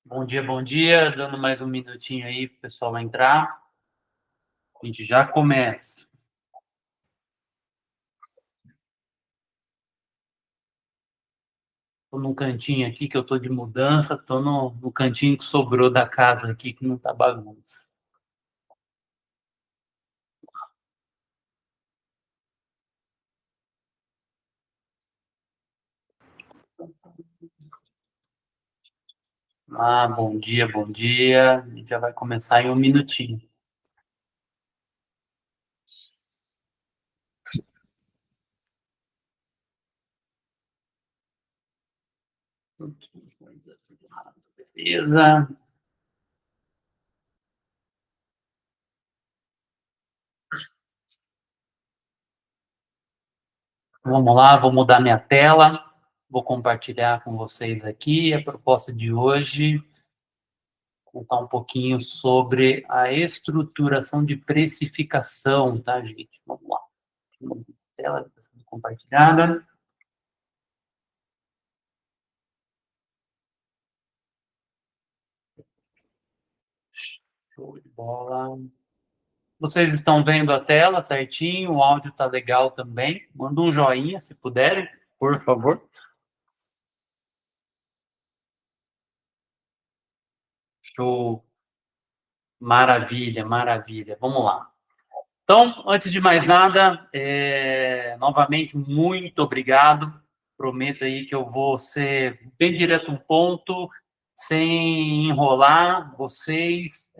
Bom dia, bom dia. Dando mais um minutinho aí para o pessoal entrar. A gente já começa. Estou num cantinho aqui que eu estou de mudança, estou no cantinho que sobrou da casa aqui, que não está bagunça. Bom dia, bom dia. A gente já vai começar em um minutinho. Beleza. Vamos lá, vou mudar minha tela. Vou compartilhar com vocês aqui a proposta de hoje. Contar um pouquinho sobre a estruturação de precificação, tá, gente? Vamos lá. A tela está sendo compartilhada. Show de bola. Vocês estão vendo a tela certinho? O áudio está legal também? Manda um joinha, se puderem, por favor. Show. Maravilha, maravilha. Vamos lá. Então, antes de mais nada, novamente, muito obrigado. Prometo aí que eu vou ser bem direto ao ponto, sem enrolar vocês,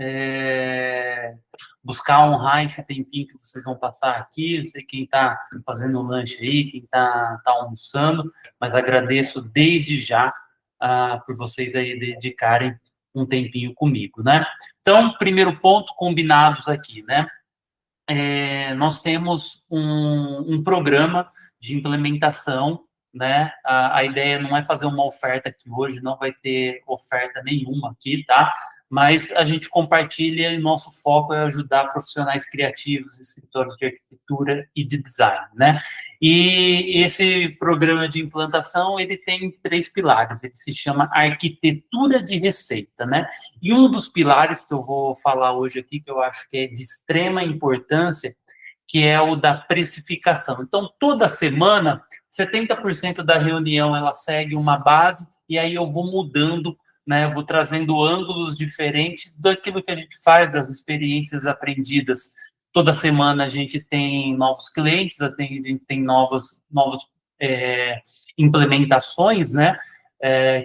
buscar honrar esse tempinho que vocês vão passar aqui. Eu sei quem está fazendo lanche aí, quem está almoçando, mas agradeço desde já por vocês aí dedicarem um tempinho comigo, né? Então, primeiro ponto, combinados aqui, né? Nós temos um programa de implementação, né? A ideia não é fazer uma oferta aqui hoje, não vai ter oferta nenhuma aqui, tá? Mas a gente compartilha e nosso foco é ajudar profissionais criativos, escritórios de arquitetura e de design, né? E esse programa de implantação, ele tem 3 pilares, ele se chama arquitetura de receita, né? E um dos pilares que eu vou falar hoje aqui, que eu acho que é de extrema importância, que é o da precificação. Então, toda semana, 70% da reunião, ela segue uma base, e aí eu vou mudando, né, eu vou trazendo ângulos diferentes daquilo que a gente faz, das experiências aprendidas. Toda semana a gente tem novos clientes, a gente tem novas implementações, né,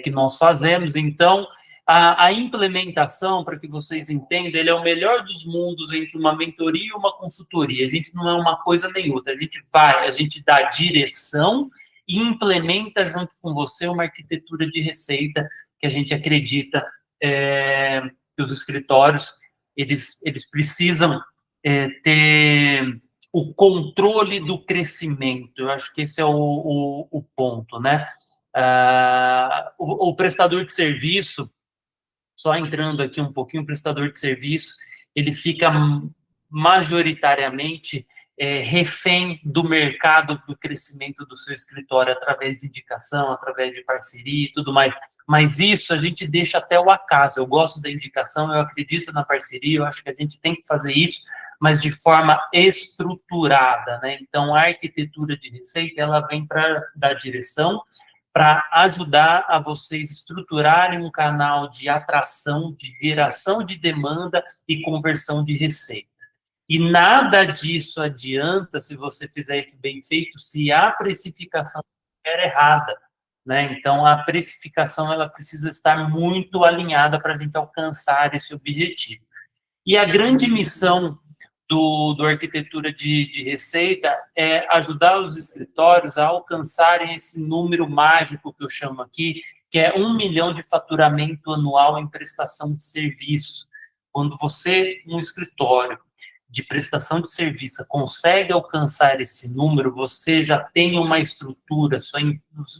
que nós fazemos. Então, a implementação, para que vocês entendam, ele é o melhor dos mundos entre uma mentoria e uma consultoria. A gente não é uma coisa nem outra. A gente dá direção e implementa junto com você uma arquitetura de receita que a gente acredita que os escritórios eles precisam ter o controle do crescimento. Eu acho que esse é o ponto, né? O prestador de serviço, só entrando aqui um pouquinho, o prestador de serviço, ele fica majoritariamente refém do mercado, do crescimento do seu escritório, através de indicação, através de parceria e tudo mais. Mas isso a gente deixa até o acaso. Eu gosto da indicação, eu acredito na parceria, eu acho que a gente tem que fazer isso, mas de forma estruturada, né? Então, a arquitetura de receita, ela vem para dar direção, para ajudar a vocês estruturarem um canal de atração, de geração de demanda e conversão de receita. E nada disso adianta se você fizer isso bem feito, se a precificação estiver errada, né? Então, a precificação ela precisa estar muito alinhada para a gente alcançar esse objetivo. E a grande missão do arquitetura de receita é ajudar os escritórios a alcançarem esse número mágico que eu chamo aqui, que é 1 milhão de faturamento anual em prestação de serviço. Quando você, um escritório de prestação de serviço, consegue alcançar esse número, você já tem uma estrutura,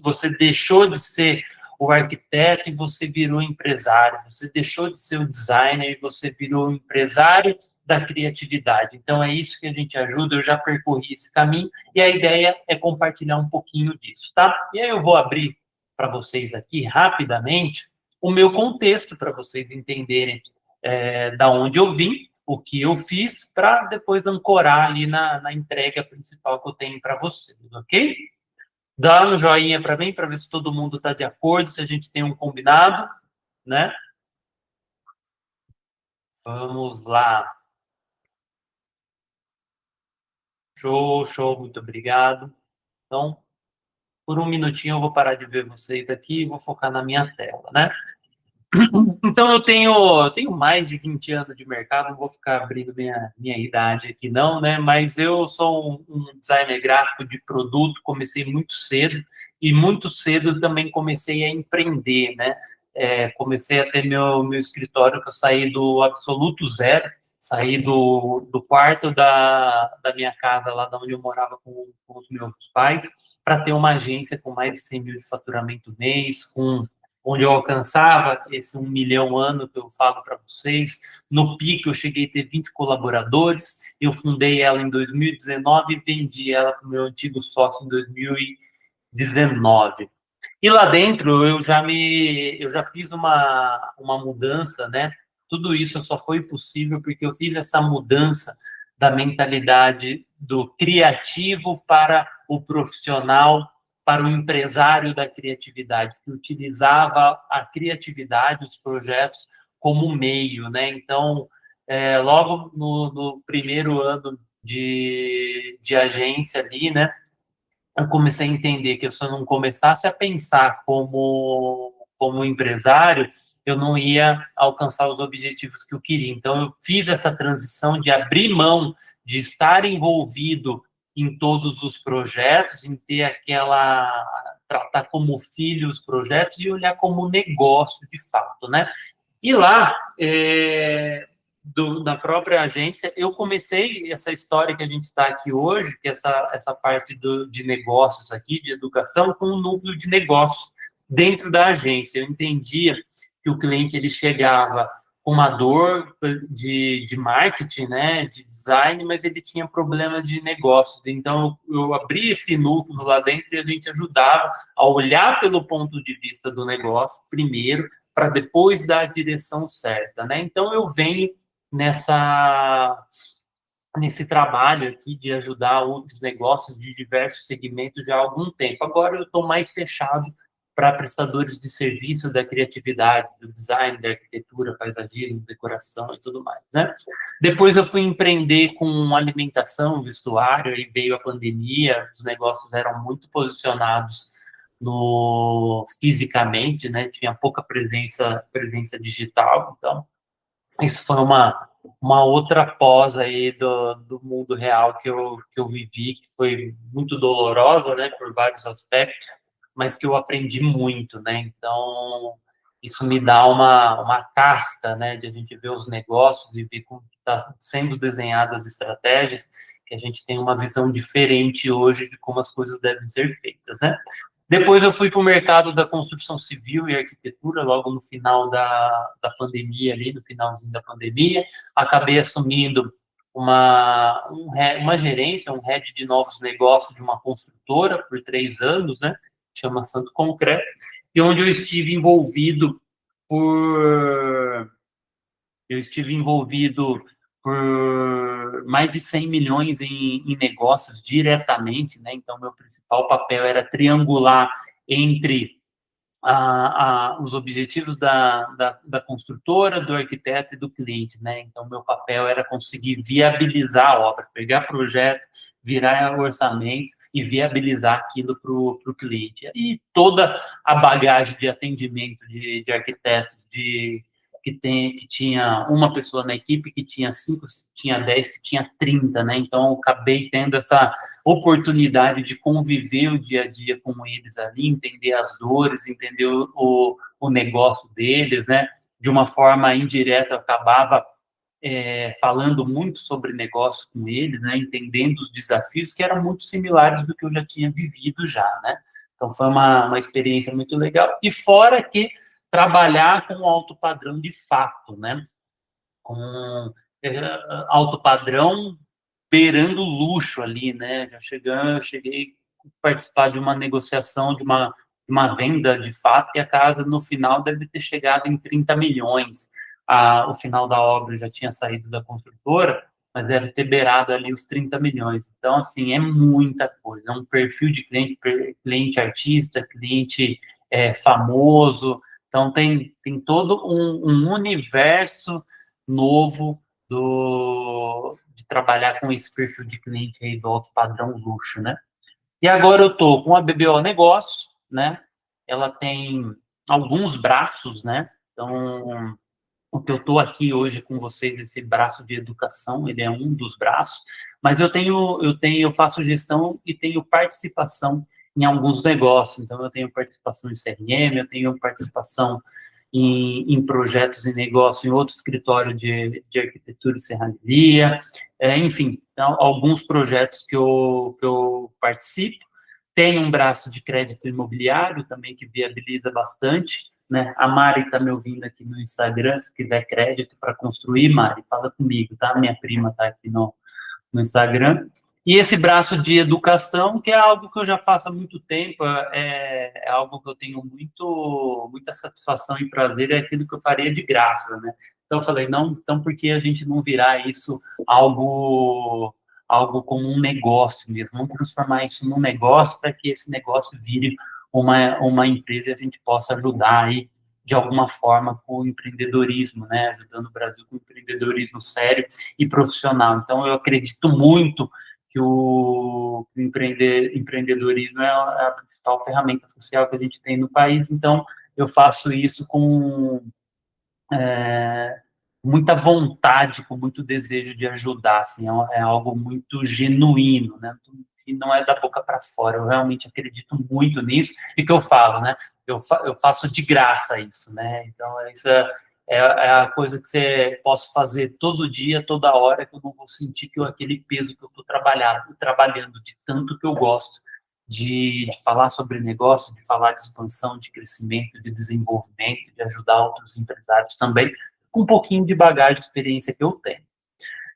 você deixou de ser o arquiteto e você virou empresário, você deixou de ser o designer e você virou empresário da criatividade. Então, é isso que a gente ajuda, eu já percorri esse caminho, e a ideia é compartilhar um pouquinho disso, tá? E aí eu vou abrir para vocês aqui, rapidamente, o meu contexto para vocês entenderem da onde eu vim, o que eu fiz, para depois ancorar ali na entrega principal que eu tenho para vocês, ok? Dá um joinha para mim, para ver se todo mundo está de acordo, se a gente tem um combinado, né? Vamos lá. Show, show, muito obrigado. Então, por um minutinho eu vou parar de ver vocês aqui e vou focar na minha tela, né? Então, eu tenho mais de 20 anos de mercado, não vou ficar abrindo minha idade aqui não, né? Mas eu sou um designer gráfico de produto, comecei muito cedo, e muito cedo também comecei a empreender, né? Comecei a ter meu escritório, que eu saí do absoluto zero, saí do quarto da minha casa, lá da onde eu morava com os meus pais, para ter uma agência com mais de 100 mil de faturamento mês, onde eu alcançava esse 1 milhão ano que eu falo para vocês. No pico, eu cheguei a ter 20 colaboradores. Eu fundei ela em 2019 e vendi ela para o meu antigo sócio em 2019. E lá dentro, eu já fiz uma mudança, né? Tudo isso só foi possível porque eu fiz essa mudança da mentalidade do criativo para o profissional, para o empresário da criatividade, que utilizava a criatividade, os projetos, como meio, né? Então, logo no primeiro ano de agência ali, né? Eu comecei a entender que se eu não começasse a pensar como empresário, eu não ia alcançar os objetivos que eu queria. Então, eu fiz essa transição de abrir mão de estar envolvido em todos os projetos, em ter tratar como filho os projetos e olhar como negócio de fato, né? E lá, da própria agência, eu comecei essa história que a gente está aqui hoje, que é essa parte de negócios aqui, de educação, com um núcleo de negócios dentro da agência. Eu entendia que o cliente ele chegava com uma dor de marketing, né, de design, mas ele tinha problemas de negócios. Então, eu abri esse núcleo lá dentro e a gente ajudava a olhar pelo ponto de vista do negócio primeiro, para depois dar a direção certa, né? Então, eu venho nesse trabalho aqui de ajudar outros negócios de diversos segmentos já há algum tempo. Agora eu estou mais fechado para prestadores de serviço da criatividade, do design, da arquitetura, paisagismo, decoração e tudo mais, né? Depois eu fui empreender com alimentação, vestuário, aí veio a pandemia, os negócios eram muito posicionados no fisicamente, né? Tinha pouca presença digital, então isso foi uma outra pós aí do mundo real que eu vivi, que foi muito dolorosa, né, por vários aspectos, mas que eu aprendi muito, né, então isso me dá uma casca, né, de a gente ver os negócios e ver como está sendo desenhadas as estratégias, que a gente tem uma visão diferente hoje de como as coisas devem ser feitas, né. Depois eu fui para o mercado da construção civil e arquitetura, logo no final da pandemia, ali, no finalzinho da pandemia. Acabei assumindo uma gerência, um head de novos negócios de uma construtora por 3 anos, né? Chama Santo Concreto, e onde por eu estive envolvido por mais de 100 milhões em negócios diretamente, né? Então, meu principal papel era triangular entre os objetivos da construtora, do arquiteto e do cliente, né? Então, meu papel era conseguir viabilizar a obra, pegar projeto, virar orçamento e viabilizar aquilo para o cliente. E toda a bagagem de atendimento de arquitetos, que tinha uma pessoa na equipe, que tinha 5, tinha 10, que tinha 30, né? Então, eu acabei tendo essa oportunidade de conviver o dia a dia com eles ali, entender as dores, entender o negócio deles, né? De uma forma indireta, eu acabava falando muito sobre negócio com eles, né? Entendendo os desafios que eram muito similares do que eu já tinha vivido já, né? Então, foi uma experiência muito legal. E fora que trabalhar com alto padrão de fato, né? Com alto padrão beirando luxo ali, né? Eu cheguei a participar de uma negociação de uma uma venda de fato, e a casa no final deve ter chegado em 30 milhões. O final da obra já tinha saído da construtora, mas deve ter beirado ali os 30 milhões. Então, assim, é muita coisa. É um perfil de cliente, cliente artista, cliente famoso. Então, tem todo um universo novo de trabalhar com esse perfil de cliente aí do alto padrão luxo, né? E agora eu estou com a BBO Negócio, né? Ela tem alguns braços, né? Então, o que eu estou aqui hoje com vocês, esse braço de educação, ele é um dos braços, mas eu faço gestão e tenho participação em alguns negócios. Então, eu tenho participação em CRM, eu tenho participação em projetos e negócio em outro escritório de arquitetura e serralheria, enfim, então, alguns projetos que eu participo. Tem um braço de crédito imobiliário também que viabiliza bastante, né? A Mari está me ouvindo aqui no Instagram, se quiser crédito para construir, Mari, fala comigo, tá? Minha prima está aqui no Instagram. E esse braço de educação, que é algo que eu já faço há muito tempo, é algo que eu tenho muita satisfação e prazer, é aquilo que eu faria de graça, né? Então eu falei, não, então por que a gente não virar isso algo como um negócio mesmo? Vamos transformar isso num negócio para que esse negócio vire uma empresa e a gente possa ajudar aí de alguma forma com o empreendedorismo, né? Ajudando o Brasil com o empreendedorismo sério e profissional. Então, eu acredito muito que o empreendedorismo é a principal ferramenta social que a gente tem no país. Então, eu faço isso com muita vontade, com muito desejo de ajudar. Assim, é algo muito genuíno, né? E não é da boca para fora. Eu realmente acredito muito nisso. E que eu falo, né? Eu faço de graça isso, né? Então, isso é a coisa que você posso fazer todo dia, toda hora, que eu não vou sentir que aquele peso que eu estou trabalhando de tanto que eu gosto de falar sobre negócio, de falar de expansão, de crescimento, de desenvolvimento, de ajudar outros empresários também, com um pouquinho de bagagem de experiência que eu tenho.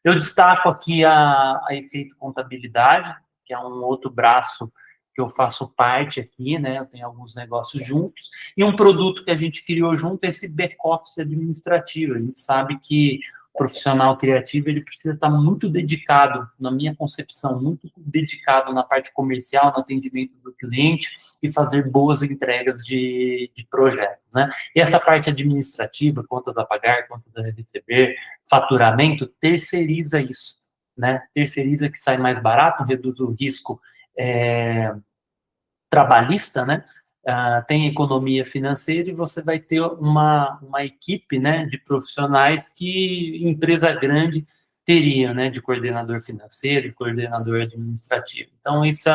Eu destaco aqui a Efeito Contabilidade, que é um outro braço que eu faço parte aqui, né? Eu tenho alguns negócios juntos, e um produto que a gente criou junto é esse back-office administrativo. A gente sabe que o profissional criativo, ele precisa estar muito dedicado, na minha concepção, muito dedicado na parte comercial, no atendimento do cliente e fazer boas entregas de projetos, né? E essa parte administrativa, contas a pagar, contas a receber, faturamento, terceiriza isso, né? Terceiriza, que sai mais barato, reduz o risco trabalhista, né? Tem economia financeira e você vai ter uma equipe, né, de profissionais que empresa grande teria, né, de coordenador financeiro e coordenador administrativo. Então, isso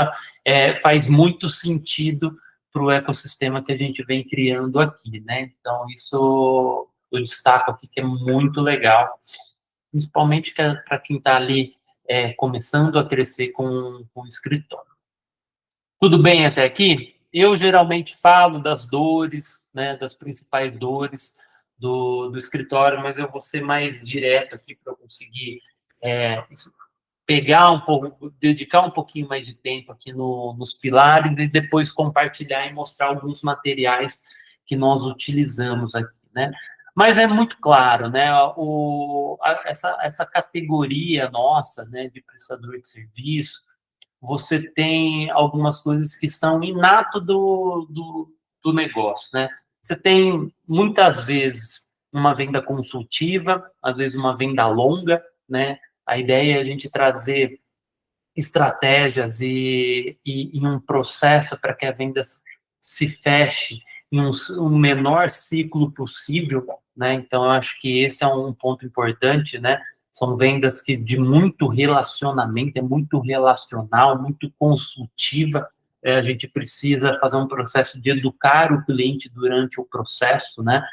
faz muito sentido para o ecossistema que a gente vem criando aqui, né? Então, isso eu destaco aqui que é muito legal, principalmente para quem está ali começando a crescer com o escritório. Tudo bem até aqui? Eu geralmente falo das dores, né, das principais dores do escritório, mas eu vou ser mais direto aqui para eu conseguir pegar um pouco, dedicar um pouquinho mais de tempo aqui nos pilares e depois compartilhar e mostrar alguns materiais que nós utilizamos aqui, né? Mas é muito claro, né? Essa categoria nossa, né, de prestador de serviço, você tem algumas coisas que são inato do negócio, né? Você tem, muitas vezes, uma venda consultiva, às vezes uma venda longa, né? A ideia é a gente trazer estratégias e um processo para que a venda se feche em um menor ciclo possível, né? Então, eu acho que esse é um ponto importante, né? São vendas que de muito relacionamento, é muito relacional, muito consultiva. A gente precisa fazer um processo de educar o cliente durante o processo, né?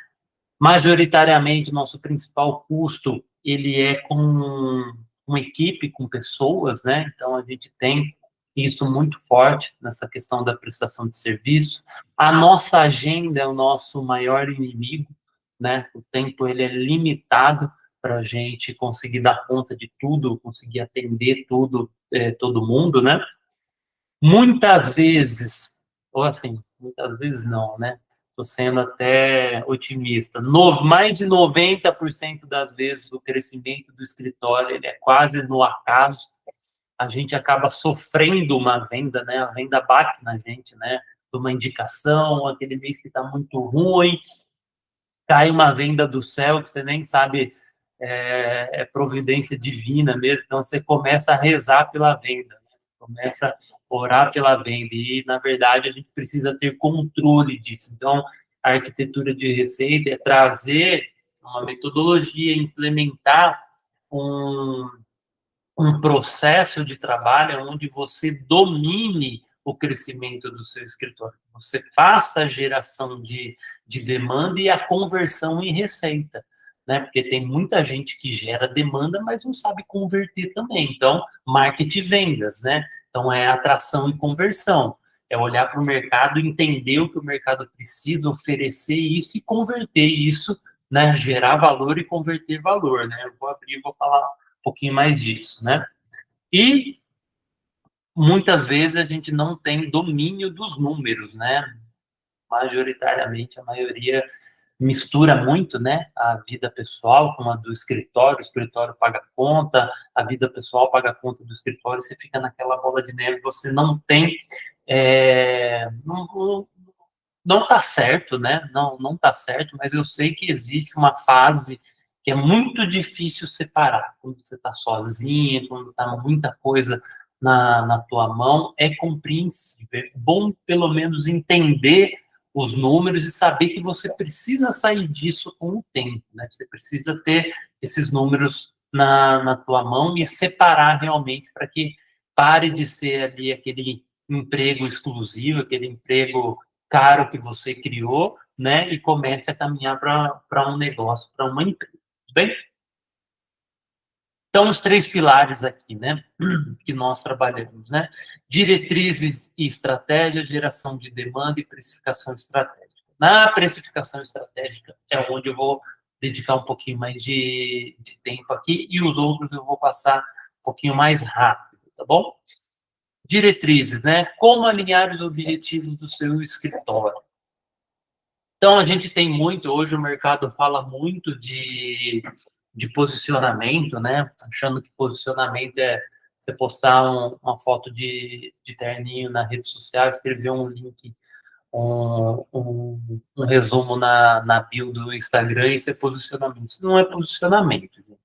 Majoritariamente, nosso principal custo, ele é com uma equipe, com pessoas, né? Então, a gente tem isso muito forte nessa questão da prestação de serviço. A nossa agenda é o nosso maior inimigo, né? O tempo, ele é limitado para a gente conseguir dar conta de tudo, conseguir atender tudo, todo mundo, né? Muitas vezes, ou assim, muitas vezes não, né? Estou sendo até otimista. Mais de 90% das vezes o crescimento do escritório ele é quase no acaso. A gente acaba sofrendo uma venda, né? A venda bate na gente, né? De uma indicação, aquele mês que está muito ruim, cai uma venda do céu que você nem sabe, é providência divina mesmo, então você começa a rezar pela venda, né? Você começa a orar pela venda, e na verdade a gente precisa ter controle disso. Então, a arquitetura de receita é trazer uma metodologia, implementar um, um processo de trabalho onde você domine o crescimento do seu escritório. Você faça a geração de demanda e a conversão em receita, né? Porque tem muita gente que gera demanda, mas não sabe converter também. Então, marketing e vendas, né? Então, é atração e conversão. É olhar para o mercado, entender o que o mercado precisa, oferecer isso e converter isso, né? Gerar valor e converter valor, né? Eu vou abrir e vou falar um pouquinho mais disso, né? E muitas vezes a gente não tem domínio dos números, né? Majoritariamente, a maioria mistura muito, né? A vida pessoal com a do escritório, o escritório paga conta, a vida pessoal paga conta do escritório, você fica naquela bola de neve, você não tem... não tá certo, né? Não tá certo, mas eu sei que existe uma fase que é muito difícil separar. Quando você está sozinha, quando está muita coisa na tua mão, é compreensível. É bom, pelo menos, entender os números e saber que você precisa sair disso com o tempo, né? Você precisa ter esses números na tua mão e separar realmente para que pare de ser ali aquele emprego exclusivo, aquele emprego caro que você criou, né, e comece a caminhar para um negócio, para uma empresa, tudo bem? Então, os três pilares aqui, né, que nós trabalhamos, né, diretrizes e estratégia, geração de demanda e precificação estratégica. Na precificação estratégica é onde eu vou dedicar um pouquinho mais de tempo aqui, e os outros eu vou passar um pouquinho mais rápido, tá bom? Diretrizes, né, como alinhar os objetivos do seu escritório. Então, a gente tem muito, hoje o mercado fala muito de posicionamento, né? Achando que posicionamento é você postar uma foto de terninho na rede social, escrever um link, um resumo na bio do Instagram, e isso é posicionamento. Isso não é posicionamento, gente.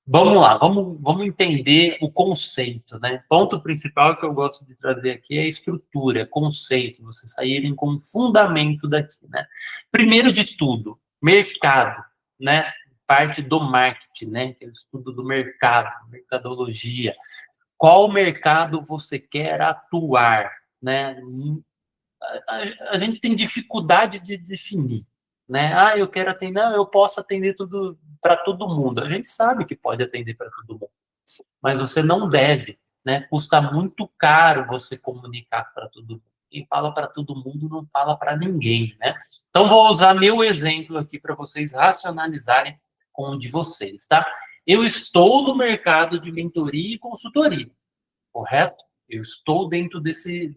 Vamos lá, vamos entender o conceito, né? Ponto principal que eu gosto de trazer aqui é a estrutura, é conceito, vocês saírem com o fundamento daqui, né? Primeiro de tudo, mercado, né? Parte do marketing, né? Que é o estudo do mercado, mercadologia. Qual mercado você quer atuar, né? A gente tem dificuldade de definir, né? Ah, eu quero atender, não, eu posso atender tudo para todo mundo. A gente sabe que pode atender para todo mundo, mas você não deve, né? Custa muito caro você comunicar para todo mundo. Quem fala para todo mundo não fala para ninguém, né? Então vou usar meu exemplo aqui para vocês racionalizarem com o de vocês, tá? Eu estou no mercado de mentoria e consultoria, correto? Eu estou dentro desse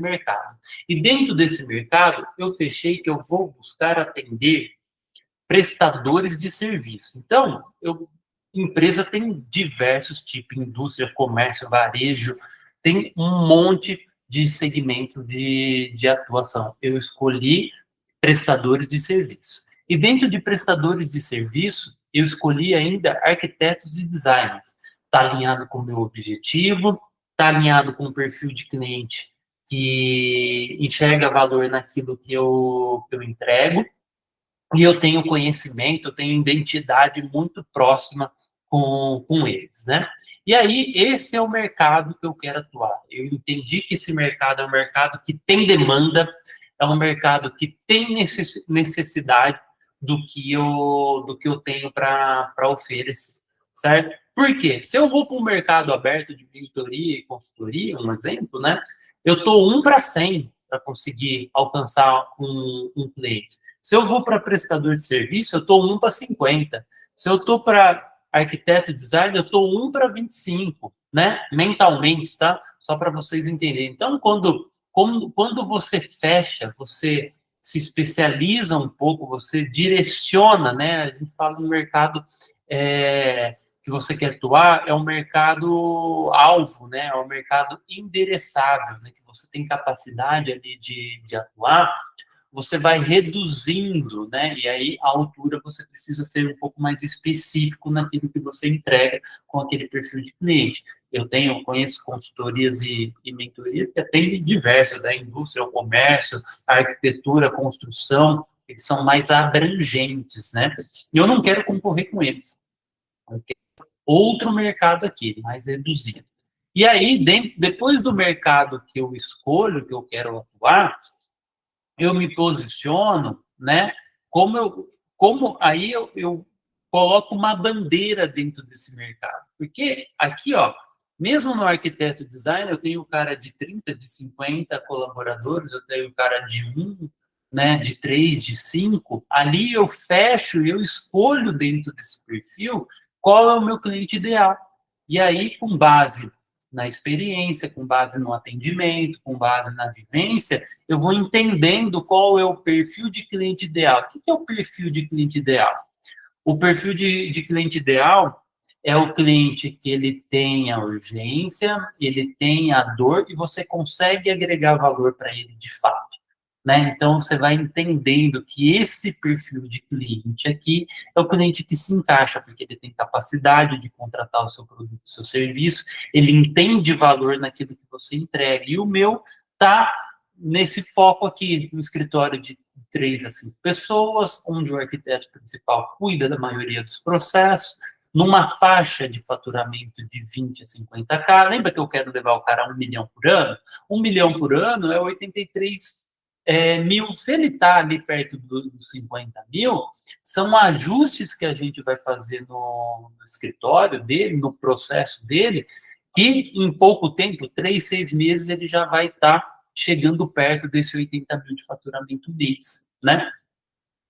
mercado. E dentro desse mercado, eu fechei que eu vou buscar atender prestadores de serviço. Então, empresa tem diversos tipos, indústria, comércio, varejo, tem um monte de segmento de atuação. Eu escolhi prestadores de serviço. E dentro de prestadores de serviço, eu escolhi ainda arquitetos e designers. Está alinhado com o meu objetivo, está alinhado com o perfil de cliente que enxerga valor naquilo que eu entrego, e eu tenho conhecimento, eu tenho identidade muito próxima com eles, né? E aí, esse é o mercado que eu quero atuar. Eu entendi que esse mercado é um mercado que tem demanda, é um mercado que tem necessidade do que eu tenho para oferecer, certo? Por quê? Se eu vou para um mercado aberto de mentoria e consultoria, um exemplo, né? Eu estou 1 para 100 para conseguir alcançar um cliente. Se eu vou para prestador de serviço, eu estou 1 para 50. Se eu estou para arquiteto e design, eu estou 1 para 25, né? Mentalmente, tá? Só para vocês entenderem. Então, quando quando você fecha, você se especializa um pouco, você direciona, né? A gente fala no mercado que você quer atuar, é um mercado alvo, né? É um mercado endereçável, né? Que você tem capacidade ali de atuar, você vai reduzindo, né? E aí a altura você precisa ser um pouco mais específico naquilo que você entrega com aquele perfil de cliente. Conheço consultorias e mentorias que atendem diversas, da indústria, ao comércio, a arquitetura, a construção, eles são mais abrangentes, né? E eu não quero concorrer com eles. Eu quero outro mercado aqui, mais reduzido. E aí, depois do mercado que eu escolho, que eu quero atuar, eu me posiciono, né? Como aí eu coloco uma bandeira dentro desse mercado. Porque aqui, ó, mesmo no arquiteto design, eu tenho o cara de 30, de 50 colaboradores, eu tenho o cara de 1, né, de 3, de 5. Ali eu fecho, eu escolho dentro desse perfil qual é o meu cliente ideal. E aí, com base na experiência, com base no atendimento, com base na vivência, eu vou entendendo qual é o perfil de cliente ideal. O que é o perfil de cliente ideal? O perfil de cliente ideal é o cliente que ele tem a urgência, ele tem a dor e você consegue agregar valor para ele de fato. Né? Então, você vai entendendo que esse perfil de cliente aqui é o cliente que se encaixa, porque ele tem capacidade de contratar o seu produto, o seu serviço, ele entende valor naquilo que você entrega. E o meu está nesse foco aqui, no escritório de 3 a 5 pessoas, onde o arquiteto principal cuida da maioria dos processos, numa faixa de faturamento de 20 a 50K. Lembra que eu quero levar o cara a 1 milhão por ano? 1 milhão por ano é 83 mil. Se ele está ali perto dos 50 mil, são ajustes que a gente vai fazer no escritório dele, no processo dele, que em pouco tempo, 3, 6 meses, ele já vai estar chegando perto desse 80 mil de faturamento mês, né?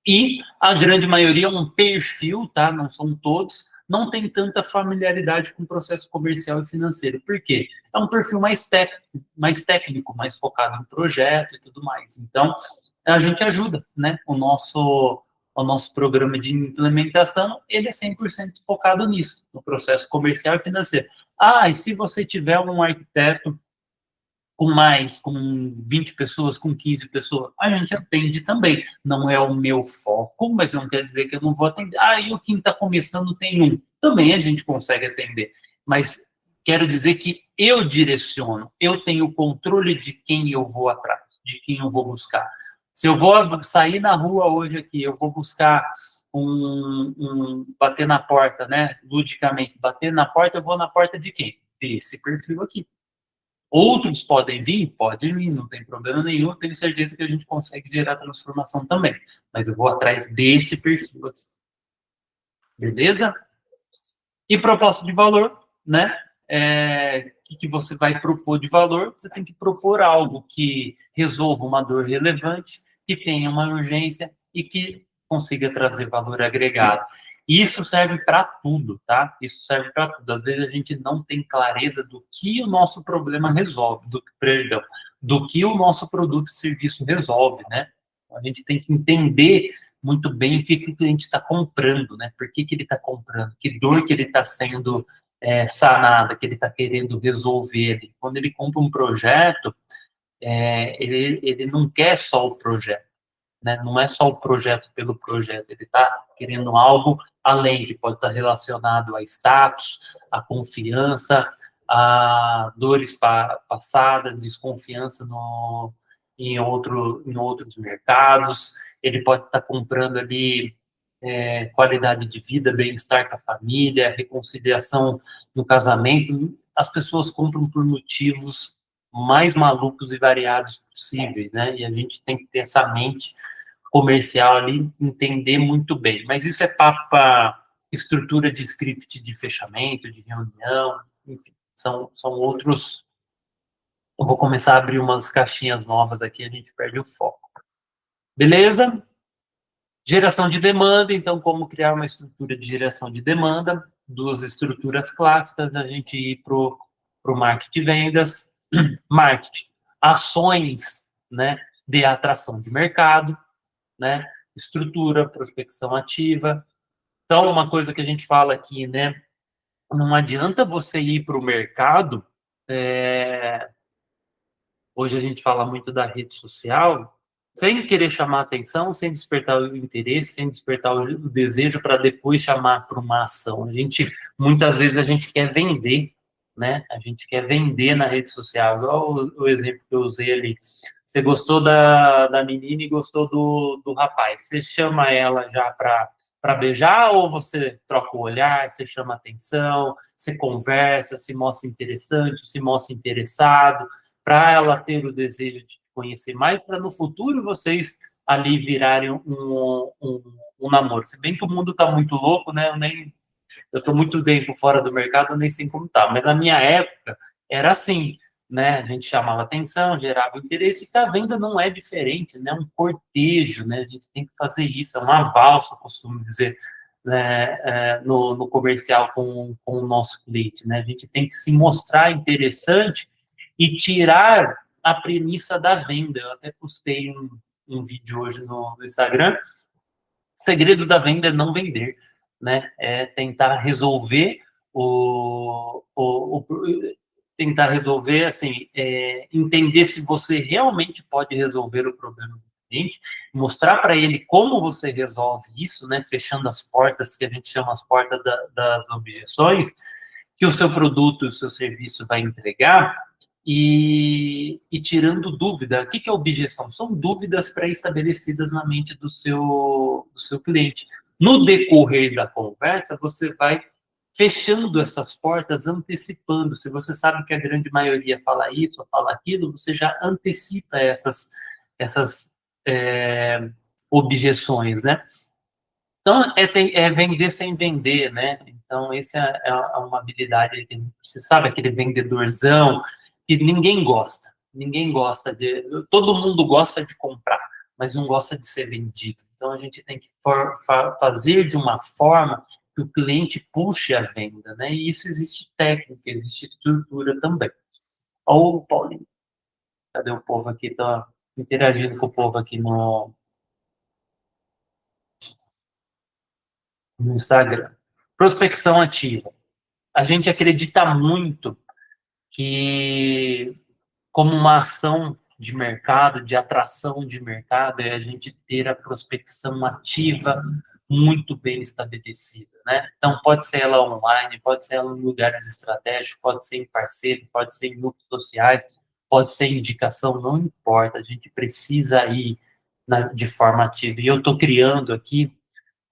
E a grande maioria é um perfil, tá? Não são todos, não tem tanta familiaridade com o processo comercial e financeiro. Por quê? É um perfil mais técnico, mais focado em projeto e tudo mais. Então, a gente ajuda, né? O nosso programa de implementação, ele é 100% focado nisso, no processo comercial e financeiro. Ah, e se você tiver um arquiteto com 20 pessoas, com 15 pessoas, a gente atende também. Não é o meu foco, mas não quer dizer que eu não vou atender. Ah, e o quem está começando tem um. Também a gente consegue atender. Mas quero dizer que eu direciono, eu tenho o controle de quem eu vou atrás, de quem eu vou buscar. Se eu vou sair na rua hoje aqui, eu vou buscar bater na porta, né? Ludicamente, bater na porta, eu vou na porta de quem? Desse perfil aqui. Outros podem vir? Pode vir, não tem problema nenhum, tenho certeza que a gente consegue gerar transformação também. Mas eu vou atrás desse perfil aqui. Beleza? E proposta de valor, né? O que você vai propor de valor? Você tem que propor algo que resolva uma dor relevante, que tenha uma urgência e que consiga trazer valor agregado. Isso serve para tudo, tá? Isso serve para tudo. Às vezes a gente não tem clareza do que o nosso problema resolve, do que o nosso produto e serviço resolve, né? A gente tem que entender muito bem o que o cliente está comprando, né? Por que ele está comprando, que dor que ele está sendo sanada, que ele está querendo resolver. Quando ele compra um projeto, ele não quer só o projeto, né? Não é só o projeto pelo projeto, ele está querendo algo além, que pode estar relacionado a status, a confiança, a dores passadas, desconfiança em outros mercados. Ele pode estar comprando ali qualidade de vida, bem-estar com a família, reconciliação no casamento. As pessoas compram por motivos mais malucos e variados possíveis, né? E a gente tem que ter essa mente comercial ali, entender muito bem. Mas isso é papo para estrutura de script de fechamento, de reunião, enfim, são outros. Eu vou começar a abrir umas caixinhas novas aqui, a gente perde o foco. Beleza? Geração de demanda, então, como criar uma estrutura de geração de demanda, 2 estruturas clássicas, a gente ir para o marketing de vendas. Marketing, ações, né, de atração de mercado, né, estrutura, prospecção ativa. Então, uma coisa que a gente fala aqui, né, não adianta você ir para o mercado, hoje a gente fala muito da rede social, sem querer chamar atenção, sem despertar o interesse, sem despertar o desejo para depois chamar para uma ação. Muitas vezes a gente quer vender, né? A gente quer vender na rede social. Igual o exemplo que eu usei ali. Você gostou da menina e gostou do rapaz. Você chama ela já para beijar ou você troca o olhar, você chama atenção, você conversa, se mostra interessante, se mostra interessado, para ela ter o desejo de conhecer mais, para no futuro vocês ali virarem um namoro. Se bem que o mundo está muito louco, né? Eu estou muito tempo fora do mercado, eu nem sei como tá. Mas na minha época era assim, né? A gente chamava atenção, gerava interesse, e a venda não é diferente, né? É um cortejo, né? A gente tem que fazer isso, é uma valsa, eu costumo dizer, né? No comercial com o nosso cliente, né? A gente tem que se mostrar interessante e tirar a premissa da venda. Eu até postei um vídeo hoje no Instagram. O segredo da venda é não vender, né? É tentar resolver tentar resolver, assim, entender se você realmente pode resolver o problema do cliente, mostrar para ele como você resolve isso, né? Fechando as portas, que a gente chama as portas das objeções, que o seu produto e o seu serviço vai entregar, e tirando dúvida. O que é objeção? São dúvidas pré-estabelecidas na mente do seu cliente. No decorrer da conversa, você vai fechando essas portas, antecipando. Se você sabe que a grande maioria fala isso ou fala aquilo, você já antecipa essas objeções, né? Então, é vender sem vender, né? Então, essa é uma habilidade que a gente precisa, sabe? Aquele vendedorzão que ninguém gosta. Ninguém gosta de... Todo mundo gosta de comprar, mas não gosta de ser vendido. Então, a gente tem que fazer de uma forma que o cliente puxe a venda, né? E isso existe técnica, existe estrutura também. Ô, Paulinho, cadê o povo aqui? Tá interagindo com o povo aqui no Instagram. Prospecção ativa. A gente acredita muito que, como uma ação de mercado, de atração de mercado, é a gente ter a prospecção ativa muito bem estabelecida, né? Então, pode ser ela online, pode ser ela em lugares estratégicos, pode ser em parceiro, pode ser em grupos sociais, pode ser indicação, não importa, a gente precisa ir de forma ativa. E eu estou criando aqui,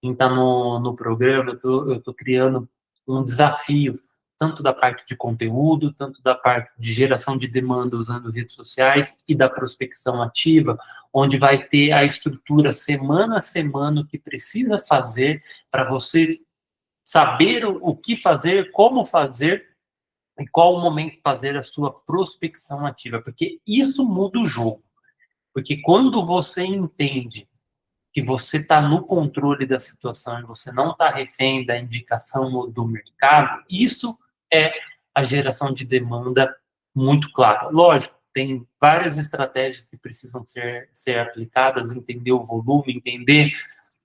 quem está no programa, eu estou criando um desafio, tanto da parte de conteúdo, tanto da parte de geração de demanda usando redes sociais e da prospecção ativa, onde vai ter a estrutura semana a semana o que precisa fazer para você saber o que fazer, como fazer e qual o momento de fazer a sua prospecção ativa, porque isso muda o jogo. Porque quando você entende que você está no controle da situação e você não está refém da indicação do mercado, isso é a geração de demanda muito clara. Lógico, tem várias estratégias que precisam ser aplicadas, entender o volume, entender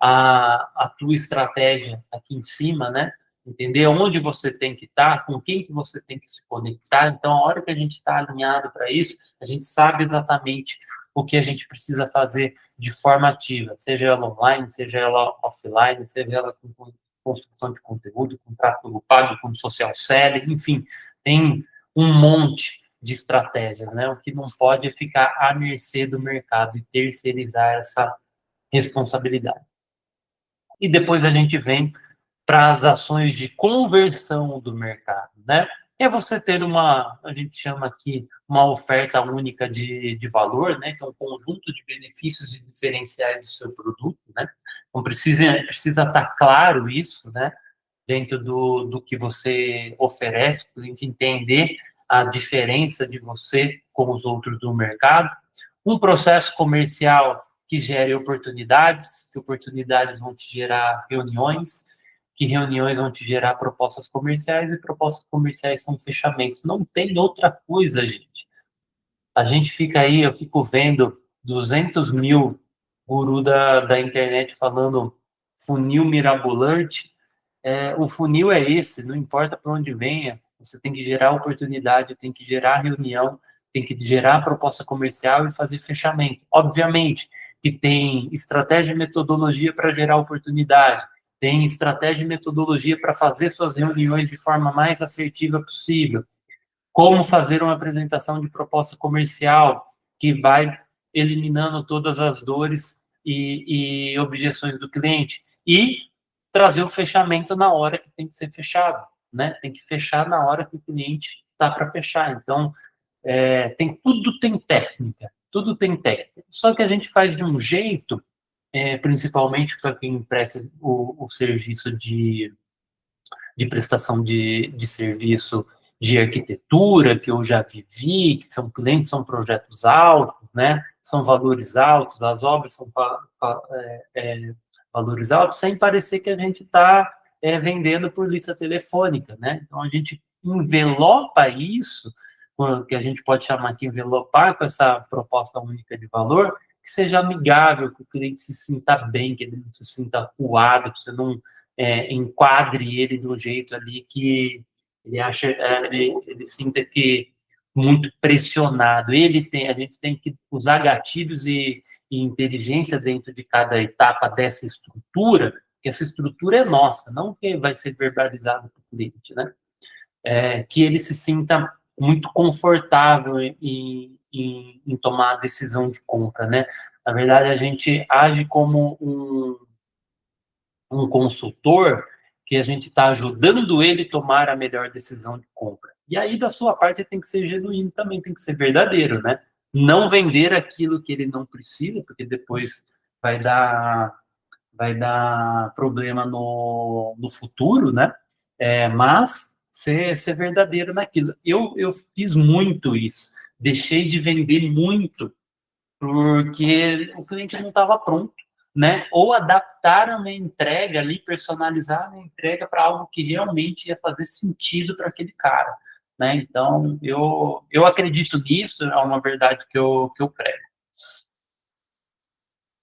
a tua estratégia aqui em cima, né? Entender onde você tem que estar, com quem que você tem que se conectar. Então, a hora que a gente está alinhado para isso, a gente sabe exatamente o que a gente precisa fazer de forma ativa, seja ela online, seja ela offline, seja ela com construção de conteúdo, com tráfego pago, com social selling, enfim, tem um monte de estratégias, né? O que não pode é ficar à mercê do mercado e terceirizar essa responsabilidade. E depois a gente vem para as ações de conversão do mercado, né? É você ter a gente chama aqui, uma oferta única de valor, né? Que é um conjunto de benefícios e diferenciais do seu produto, né? Então, precisa estar claro isso, né? Dentro do que você oferece, para a gente entender a diferença de você com os outros do mercado. Um processo comercial que gere oportunidades, que oportunidades vão te gerar reuniões, que reuniões vão te gerar propostas comerciais, e propostas comerciais são fechamentos. Não tem outra coisa, gente. A gente fica aí, eu fico vendo 200 mil guru da internet falando funil mirabolante. O funil é esse, não importa para onde venha, você tem que gerar oportunidade, tem que gerar reunião, tem que gerar proposta comercial e fazer fechamento. Obviamente que tem estratégia e metodologia para gerar oportunidade, tem estratégia e metodologia para fazer suas reuniões de forma mais assertiva possível, como fazer uma apresentação de proposta comercial que vai eliminando todas as dores e objeções do cliente, e trazer o fechamento na hora que tem que ser fechado, né? Tem que fechar na hora que o cliente está para fechar. Então, tudo tem técnica, tudo tem técnica. Só que a gente faz de um jeito, principalmente para quem presta o serviço de prestação de serviço de arquitetura, que eu já vivi, que são clientes, são projetos altos, né? São valores altos, as obras são valores altos, sem parecer que a gente está vendendo por lista telefônica, né? Então, a gente envelopa isso, que a gente pode chamar de envelopar com essa proposta única de valor, que seja amigável, que o cliente se sinta bem, que ele não se sinta acuado, que você não enquadre ele de um jeito ali que ele acha, ele sinta que muito pressionado. A gente tem que usar gatilhos e inteligência dentro de cada etapa dessa estrutura, que essa estrutura é nossa, não que vai ser verbalizado para o cliente, né? Que ele se sinta muito confortável em tomar a decisão de compra, né? Na verdade, a gente age como um consultor que a gente está ajudando ele a tomar a melhor decisão de compra. E aí, da sua parte, tem que ser genuíno também, tem que ser verdadeiro, né? Não vender aquilo que ele não precisa, porque depois vai dar problema no futuro, né? Mas ser verdadeiro naquilo. Eu fiz muito isso. Deixei de vender muito porque o cliente não estava pronto, né? Ou adaptar a minha entrega ali, personalizar a minha entrega para algo que realmente ia fazer sentido para aquele cara, né? Então, eu acredito nisso, é uma verdade que eu prego.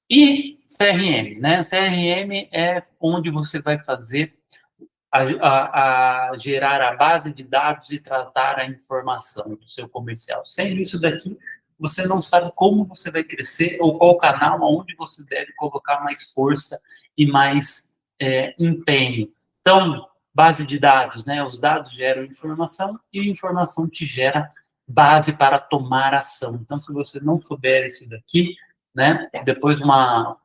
E CRM, né? CRM é onde você vai fazer a gerar a base de dados e tratar a informação do seu comercial. Sem isso daqui, você não sabe como você vai crescer ou qual canal, onde você deve colocar mais força e mais empenho. Então, base de dados, né? Os dados geram informação e a informação te gera base para tomar ação. Então, se você não souber isso daqui, né? Depois, numa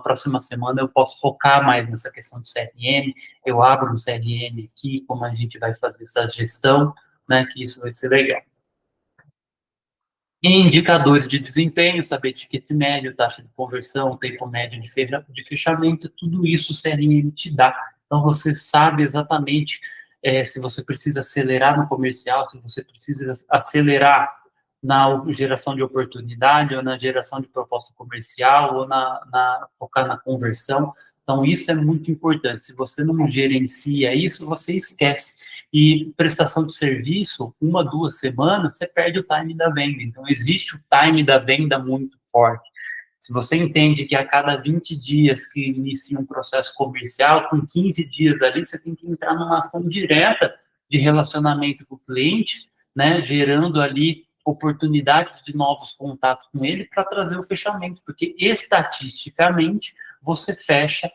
próxima semana, eu posso focar mais nessa questão do CRM. Eu abro no CRM aqui, como a gente vai fazer essa gestão, né? Que isso vai ser legal. E indicadores de desempenho, saber ticket médio, taxa de conversão, tempo médio de fechamento, tudo isso o CRM te dá. Então, você sabe exatamente se você precisa acelerar no comercial, se você precisa acelerar na geração de oportunidade, ou na geração de proposta comercial, ou focar na conversão. Então, isso é muito importante. Se você não gerencia isso, você esquece. E prestação de serviço, 1, 2 semanas, você perde o time da venda. Então, existe o time da venda muito forte. Se você entende que a cada 20 dias que inicia um processo comercial, com 15 dias ali, você tem que entrar numa ação direta de relacionamento com o cliente, né, gerando ali oportunidades de novos contatos com ele para trazer o fechamento, porque estatisticamente você fecha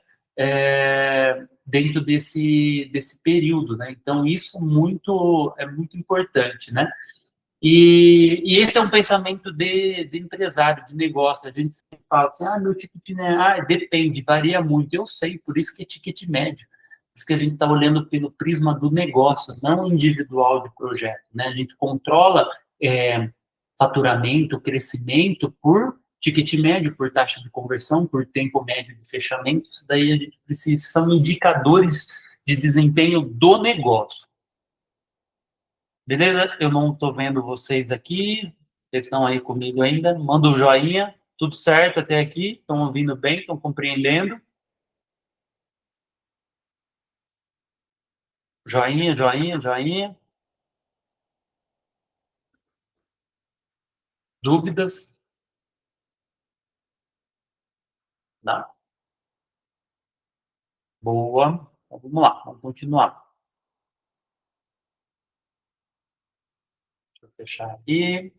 dentro desse período, né? Então, isso é muito importante, né? E esse é um pensamento de empresário, de negócio. A gente sempre fala assim, meu ticket, né? Depende, varia muito. Eu sei, por isso que é ticket médio. Por isso que a gente está olhando pelo prisma do negócio, não individual de projeto, né? A gente controla faturamento, crescimento por ticket médio, por taxa de conversão, por tempo médio de fechamento. Isso daí a gente precisa, são indicadores de desempenho do negócio. Beleza? Eu não estou vendo vocês aqui, vocês estão aí comigo ainda. Manda um joinha, tudo certo até aqui? Estão ouvindo bem? Estão compreendendo? Joinha, joinha, joinha. Dúvidas? Não? Boa. Então, vamos lá, vamos continuar. Deixa eu fechar aqui.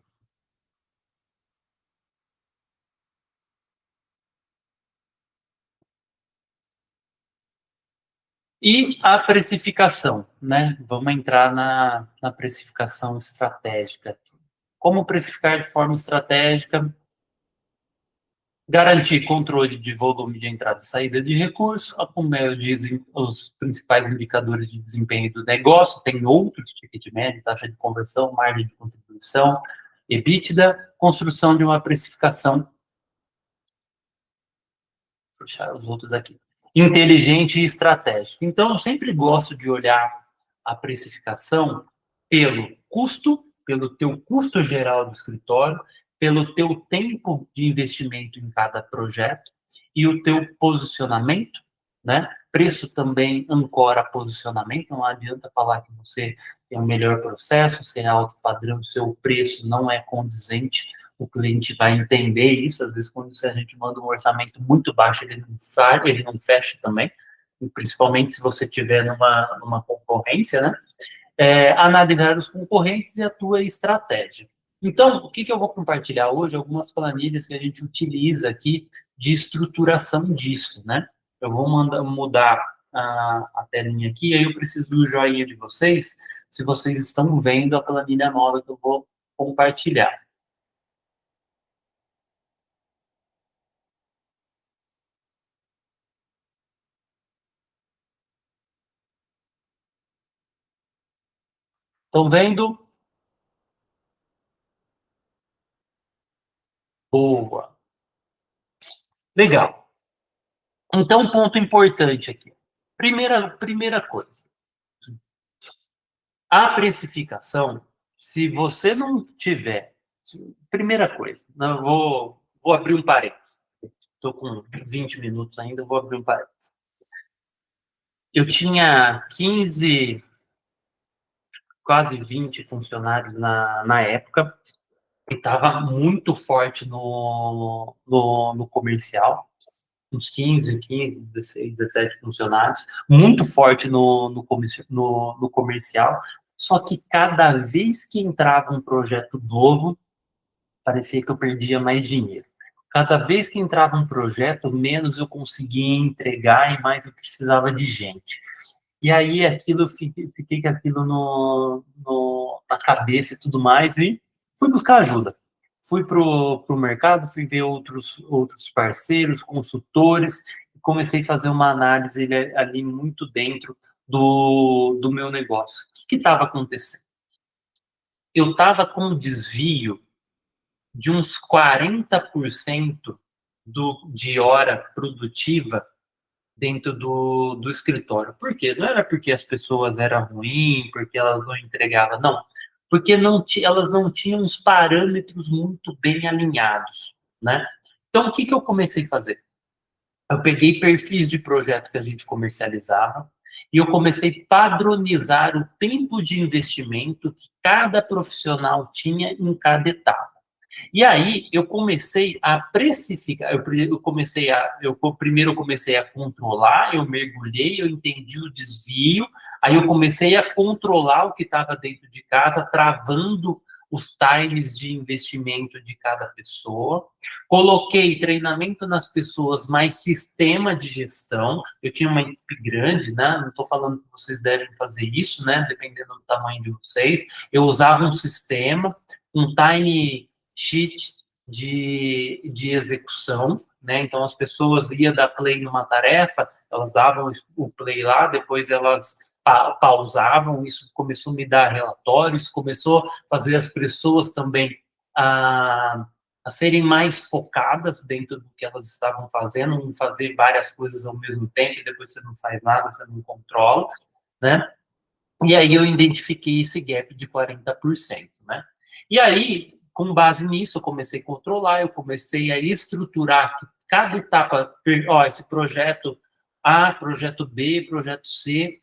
E a precificação, né? Vamos entrar na precificação estratégica. Como precificar de forma estratégica? Garantir controle de volume de entrada e saída de recursos, acompanhar os principais indicadores de desempenho do negócio, tem outros, ticket médio, taxa de conversão, margem de contribuição, EBITDA, construção de uma precificação, vou fechar os outros aqui, inteligente e estratégica. Então, eu sempre gosto de olhar a precificação pelo custo, pelo teu custo geral do escritório, pelo teu tempo de investimento em cada projeto e o teu posicionamento, né? Preço também ancora posicionamento, não adianta falar que você tem um melhor processo, você é alto padrão, seu preço não é condizente, o cliente vai entender isso, às vezes quando a gente manda um orçamento muito baixo, ele não fecha também, principalmente se você tiver numa concorrência, né? Analisar os concorrentes e a tua estratégia. Então, o que eu vou compartilhar hoje? Algumas planilhas que a gente utiliza aqui de estruturação disso, né? Eu vou mudar a telinha aqui, aí eu preciso do joinha de vocês, se vocês estão vendo a planilha nova que eu vou compartilhar. Estão vendo? Boa. Legal. Então, um ponto importante aqui. Primeira coisa. A precificação, se você não tiver... Primeira coisa, não, vou abrir um parênteses. Estou com 20 minutos ainda, vou abrir um parênteses. Eu tinha 15, quase 20 funcionários na época, e estava muito forte no comercial, uns 15, 16, 17 funcionários, muito forte no comercial, só que cada vez que entrava um projeto novo, parecia que eu perdia mais dinheiro. Cada vez que entrava um projeto, menos eu conseguia entregar e mais eu precisava de gente. E aí aquilo, eu fiquei com aquilo na cabeça e tudo mais, e fui buscar ajuda. Fui para o mercado, fui ver outros parceiros, consultores, e comecei a fazer uma análise ali muito dentro do meu negócio. O que estava acontecendo? Eu estava com um desvio de uns 40% de hora produtiva dentro do escritório. Por quê? Não era porque as pessoas eram ruins, porque elas não entregavam, não. Porque elas não tinham os parâmetros muito bem alinhados, né? Então, o que eu comecei a fazer? Eu peguei perfis de projeto que a gente comercializava e eu comecei a padronizar o tempo de investimento que cada profissional tinha em cada etapa. E aí eu comecei a precificar, primeiro eu comecei a controlar, eu mergulhei, eu entendi o desvio, aí eu comecei a controlar o que estava dentro de casa, travando os times de investimento de cada pessoa, coloquei treinamento nas pessoas, mais sistema de gestão, eu tinha uma equipe grande, né? Não estou falando que vocês devem fazer isso, né? Dependendo do tamanho de vocês, eu usava um sistema, um time sheet de execução, né? Então as pessoas iam dar play numa tarefa, elas davam o play lá, depois elas pausavam, isso começou a me dar relatórios, começou a fazer as pessoas também a serem mais focadas dentro do que elas estavam fazendo, não fazer várias coisas ao mesmo tempo, e depois você não faz nada, você não controla, né? E aí eu identifiquei esse gap de 40%, né? E aí, com base nisso, eu comecei a controlar, eu comecei a estruturar cada etapa, ó, esse projeto A, projeto B, projeto C,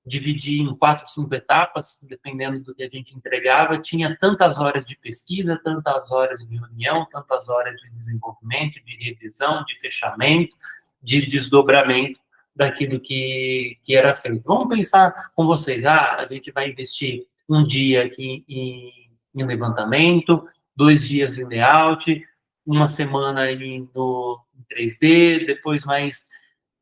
dividir em 4, 5 etapas, dependendo do que a gente entregava, tinha tantas horas de pesquisa, tantas horas de reunião, tantas horas de desenvolvimento, de revisão, de fechamento, de desdobramento daquilo que era feito. Vamos pensar com vocês, a gente vai investir um dia aqui em levantamento, 2 dias em layout, uma semana no 3D, depois mais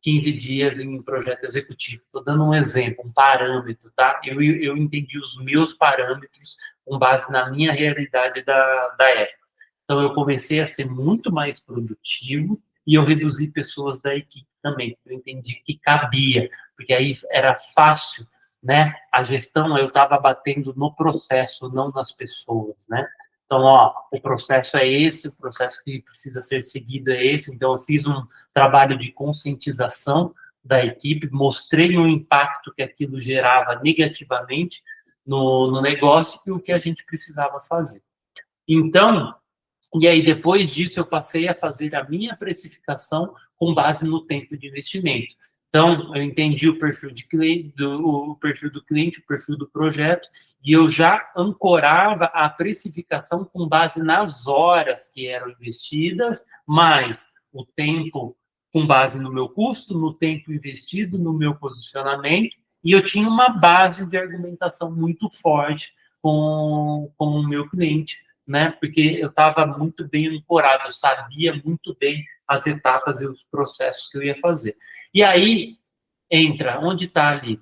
15 dias em projeto executivo. Estou dando um exemplo, um parâmetro, tá? Eu entendi os meus parâmetros com base na minha realidade da época. Então, eu comecei a ser muito mais produtivo e eu reduzi pessoas da equipe também. Eu entendi que cabia, porque aí era fácil, né? A gestão, eu estava batendo no processo, não nas pessoas, né? Então, o processo é esse, o processo que precisa ser seguido é esse. Então, eu fiz um trabalho de conscientização da equipe, mostrei o impacto que aquilo gerava negativamente no negócio e o que a gente precisava fazer. Então, e aí depois disso eu passei a fazer a minha precificação com base no tempo de investimento. Então, eu entendi o perfil de cliente, o perfil do cliente, o perfil do projeto, e eu já ancorava a precificação com base nas horas que eram investidas, mais o tempo com base no meu custo, no tempo investido, no meu posicionamento, e eu tinha uma base de argumentação muito forte com o meu cliente, né? Porque eu estava muito bem ancorado, eu sabia muito bem as etapas e os processos que eu ia fazer. E aí entra, onde está ali?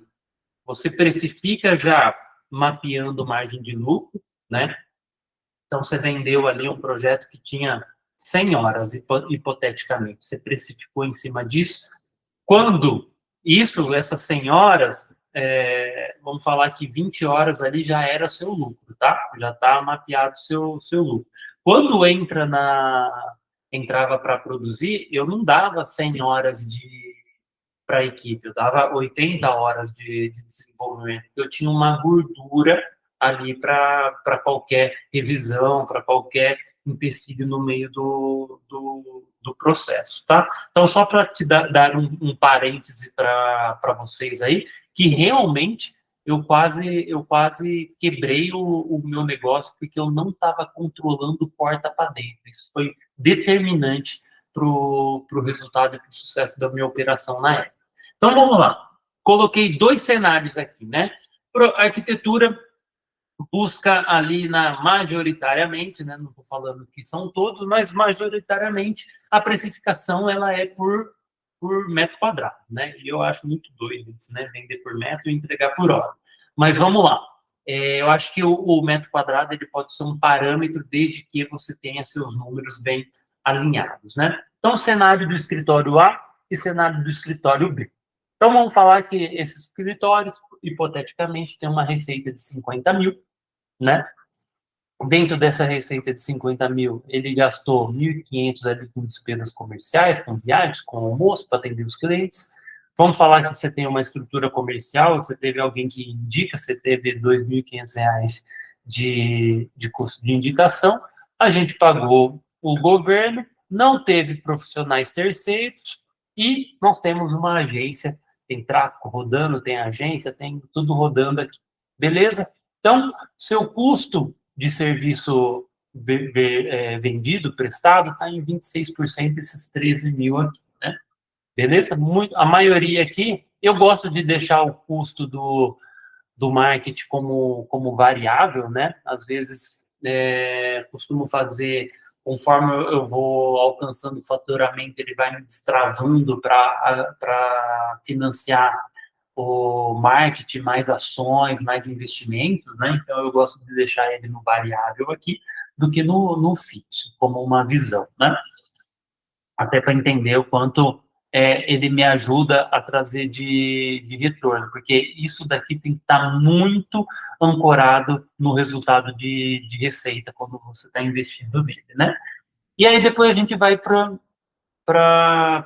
Você precifica já mapeando margem de lucro, né? Então, você vendeu ali um projeto que tinha 100 horas, hipoteticamente. Você precificou em cima disso. Quando essas 100 horas, vamos falar que 20 horas ali já era seu lucro, tá? Já está mapeado seu lucro. Quando entrava para produzir, eu não dava 100 horas para a equipe, eu dava 80 horas de desenvolvimento. Eu tinha uma gordura ali para qualquer revisão, para qualquer empecilho no meio do processo, tá? Então, só para te dar um parêntese para vocês aí, que realmente eu quase quebrei o meu negócio porque eu não estava controlando porta para dentro. Isso foi determinante para o resultado e para o sucesso da minha operação na época. Então, vamos lá. Coloquei 2 cenários aqui, né? A arquitetura busca ali majoritariamente, né? Não estou falando que são todos, mas majoritariamente a precificação ela é por metro quadrado, né? E eu acho muito doido isso, né? Vender por metro e entregar por hora. Mas vamos lá. Eu acho que o metro quadrado ele pode ser um parâmetro desde que você tenha seus números bem alinhados, né? Então, cenário do escritório A e cenário do escritório B. Então, vamos falar que esses escritórios, hipoteticamente, têm uma receita de 50 mil, né? Dentro dessa receita de 50 mil, ele gastou 1.500 ali com despesas comerciais, com viagens, com almoço, para atender os clientes. Vamos falar que você tem uma estrutura comercial, você teve alguém que indica, você teve R$ 2.500 de custo de indicação, a gente pagou o governo, não teve profissionais terceiros, e nós temos uma agência, tem tráfego rodando, tem agência, tem tudo rodando aqui. Beleza? Então, seu custo de serviço vendido, prestado, está em 26% desses 13 mil aqui, né? Beleza? A maioria aqui, eu gosto de deixar o custo do marketing como variável, né? Às vezes, costumo fazer, conforme eu vou alcançando o faturamento, ele vai me destravando para financiar o marketing, mais ações, mais investimentos, né? Então, eu gosto de deixar ele no variável aqui, do que no fixo, como uma visão, né? Até para entender o quanto ele me ajuda a trazer de retorno, porque isso daqui tem que estar muito ancorado no resultado de receita, quando você está investindo nele, né? E aí, depois a gente vai para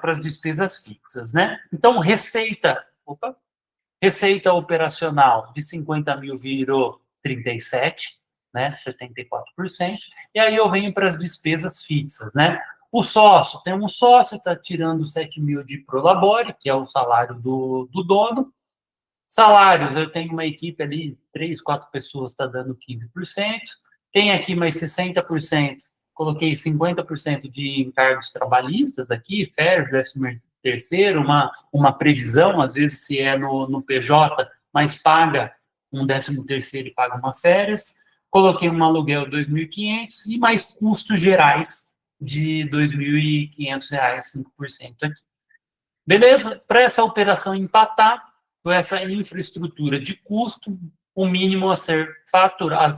as despesas fixas, né? Então, receita operacional de 50 mil virou 37, né, 74%, e aí eu venho para as despesas fixas, né? O sócio, tem um sócio, está tirando 7 mil de Prolabore, que é o salário do dono, Salários, eu tenho uma equipe ali, 3, 4 pessoas está dando 15%. Tem aqui mais 60%, coloquei 50% de encargos trabalhistas aqui, férias, 13º, uma previsão, às vezes se é no PJ, mas paga um 13º e paga uma férias. Coloquei um aluguel de 2.500 e mais custos gerais de R$ 2.500, 5% aqui. Beleza? Para essa operação empatar, com essa infraestrutura de custo, o mínimo a ser faturado,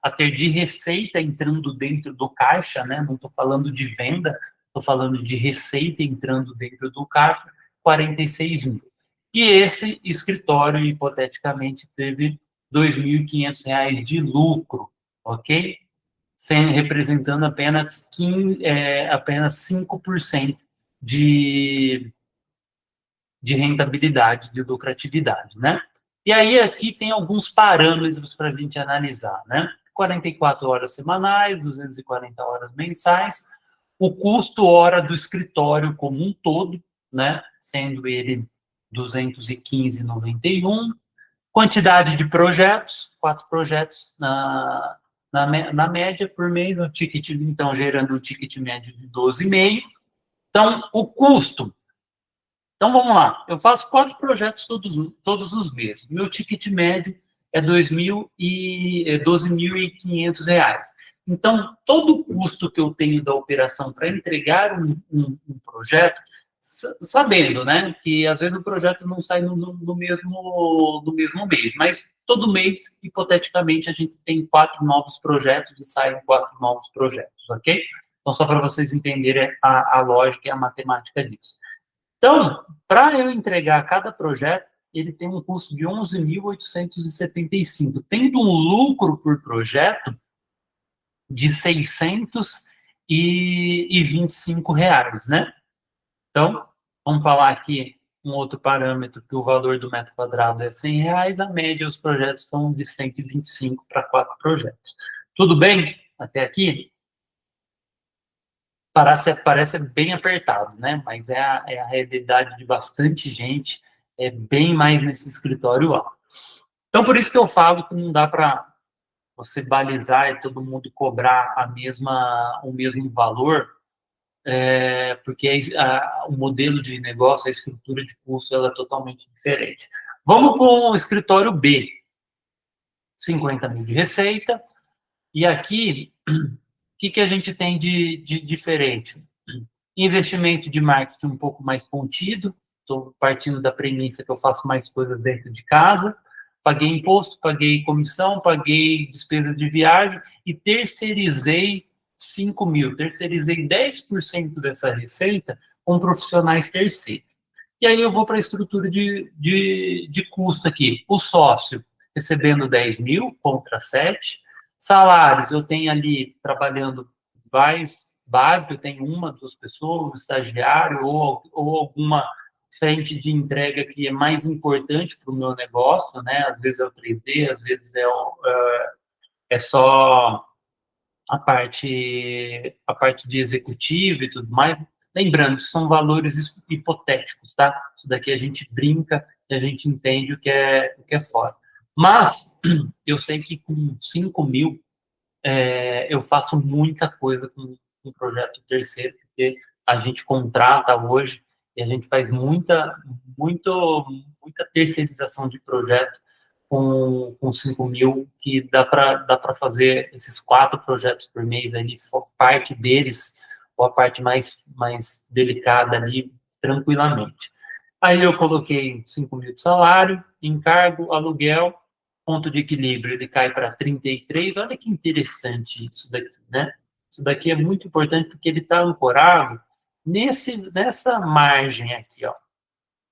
a ter de receita entrando dentro do caixa, né? Não estou falando de venda, estou falando de receita entrando dentro do caixa, 46 mil. E esse escritório, hipoteticamente, teve R$ 2.500 de lucro, ok? Representando apenas 5% de rentabilidade, de lucratividade, né? E aí aqui tem alguns parâmetros para a gente analisar, né? 44 horas semanais, 240 horas mensais, o custo hora do escritório como um todo, né? Sendo ele 215,91, quantidade de projetos, 4 projetos na média por mês, o ticket, então, gerando um ticket médio de 12,5. Então, o custo. Então, vamos lá. Eu faço 4 projetos todos os meses. Meu ticket médio é R$ 12.500. Então, todo o custo que eu tenho da operação para entregar um projeto, sabendo, né, que às vezes o projeto não sai no mesmo mês, mas todo mês, hipoteticamente, a gente tem 4 novos projetos e saem 4 novos projetos, ok? Então, só para vocês entenderem a lógica e a matemática disso. Então, para eu entregar cada projeto, ele tem um custo de 11.875, tendo um lucro por projeto de R$ 625, né? Então, vamos falar aqui um outro parâmetro, que o valor do metro quadrado é R$ 100, a média os projetos são de 125 para 4 projetos. Tudo bem até aqui? Parece bem apertado, né? Mas é a realidade de bastante gente, é bem mais nesse escritório lá. Então, por isso que eu falo que não dá para você balizar e todo mundo cobrar o mesmo valor, porque o modelo de negócio, a estrutura de custo, ela é totalmente diferente. Vamos para o escritório B, 50 mil de receita, e aqui, o que a gente tem de diferente? Investimento de marketing um pouco mais contido, estou partindo da premissa que eu faço mais coisas dentro de casa, paguei imposto, paguei comissão, paguei despesa de viagem e terceirizei 5 mil, terceirizei 10% dessa receita com profissionais terceiros. E aí eu vou para a estrutura de custo aqui. O sócio recebendo 10 mil contra 7. Salários, eu tenho ali trabalhando mais básico, eu tenho 1, 2 pessoas, um estagiário ou alguma frente de entrega que é mais importante para o meu negócio, né? Às vezes é o 3D, às vezes é só a parte de executivo e tudo mais. Lembrando, são valores hipotéticos, tá? Isso daqui a gente brinca e a gente entende o que é fora. Mas eu sei que com 5 mil eu faço muita coisa com um projeto terceiro, porque a gente contrata hoje e a gente faz muita terceirização de projeto com 5 mil, que dá para fazer esses 4 projetos por mês, ali, parte deles, ou a parte mais delicada ali, tranquilamente. Aí eu coloquei 5 mil de salário, encargo, aluguel, ponto de equilíbrio, ele cai para 33. Olha que interessante isso daqui, né? Isso daqui é muito importante porque ele está ancorado nessa margem aqui, ó.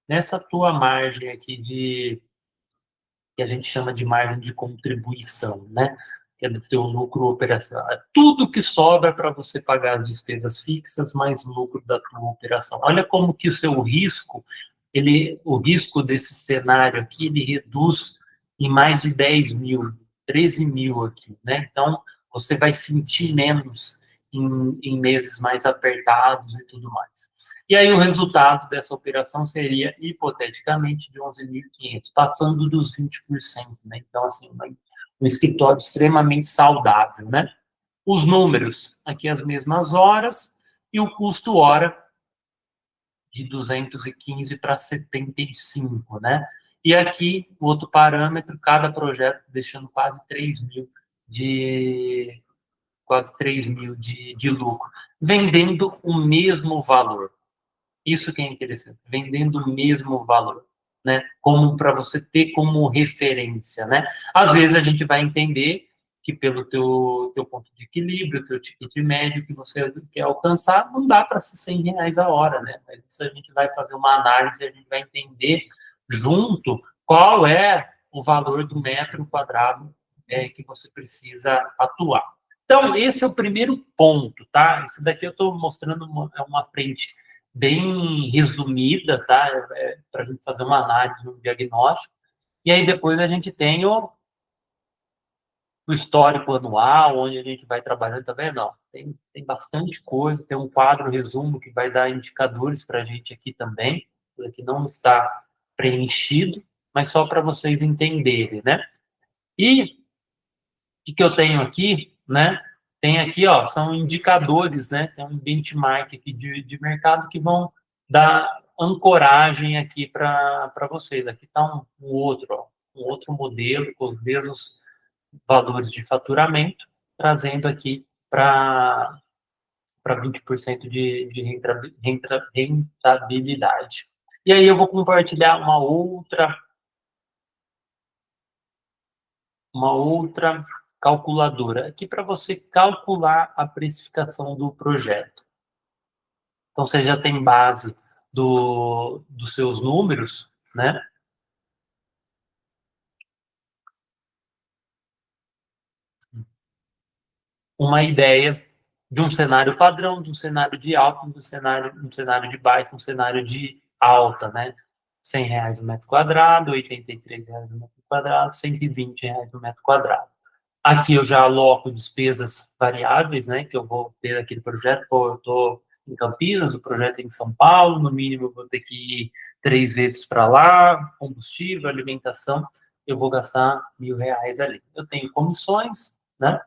Nessa tua margem aqui que a gente chama de margem de contribuição, né? Que é do teu lucro operacional. É tudo que sobra para você pagar as despesas fixas mais o lucro da tua operação. Olha como que o seu risco, o risco desse cenário aqui, ele reduz em mais de 10 mil, 13 mil aqui, né? Então, você vai sentir menos em meses mais apertados e tudo mais. E aí o resultado dessa operação seria, hipoteticamente, de 11.500, passando dos 20%, né? Então, assim, um escritório extremamente saudável, né? Os números, aqui as mesmas horas, e o custo hora de 215 para 75, né? E aqui, o outro parâmetro, cada projeto deixando quase 3 mil de lucro, vendendo o mesmo valor. Isso que é interessante, vendendo o mesmo valor, né? Como para você ter como referência, né? Às vezes a gente vai entender que pelo teu ponto de equilíbrio, teu ticket médio que você quer alcançar, não dá para ser R$ 100 a hora, né? Mas isso a gente vai fazer uma análise, a gente vai entender junto qual é o valor do metro quadrado que você precisa atuar. Então, esse é o primeiro ponto, tá? Esse daqui eu estou mostrando uma frente bem resumida, tá? Para a gente fazer uma análise, um diagnóstico. E aí depois a gente tem o histórico anual, onde a gente vai trabalhando, tá vendo? Ó, tem bastante coisa, tem um quadro resumo que vai dar indicadores para a gente aqui também. Isso aqui não está preenchido, mas só para vocês entenderem, né? E o que eu tenho aqui, né? Tem aqui, ó, são indicadores, né? Tem um benchmark aqui de mercado que vão dar ancoragem aqui para vocês. Aqui está um outro, ó, um outro modelo com os mesmos valores de faturamento, trazendo aqui para 20% de rentabilidade. E aí eu vou compartilhar uma outra calculadora aqui para você calcular a precificação do projeto. Então, você já tem base dos seus números, né? Uma ideia de um cenário padrão, de um cenário de alta, de um cenário de baixa, um cenário de alta, né? R$ 100 o metro quadrado, R$ 83 o metro quadrado, R$ 120 o metro quadrado. Aqui eu já aloco despesas variáveis, né, que eu vou ter aquele projeto. Pô, eu estou em Campinas, o projeto é em São Paulo, no mínimo eu vou ter que ir 3 vezes para lá, combustível, alimentação, eu vou gastar R$ 1.000 ali. Eu tenho comissões, né,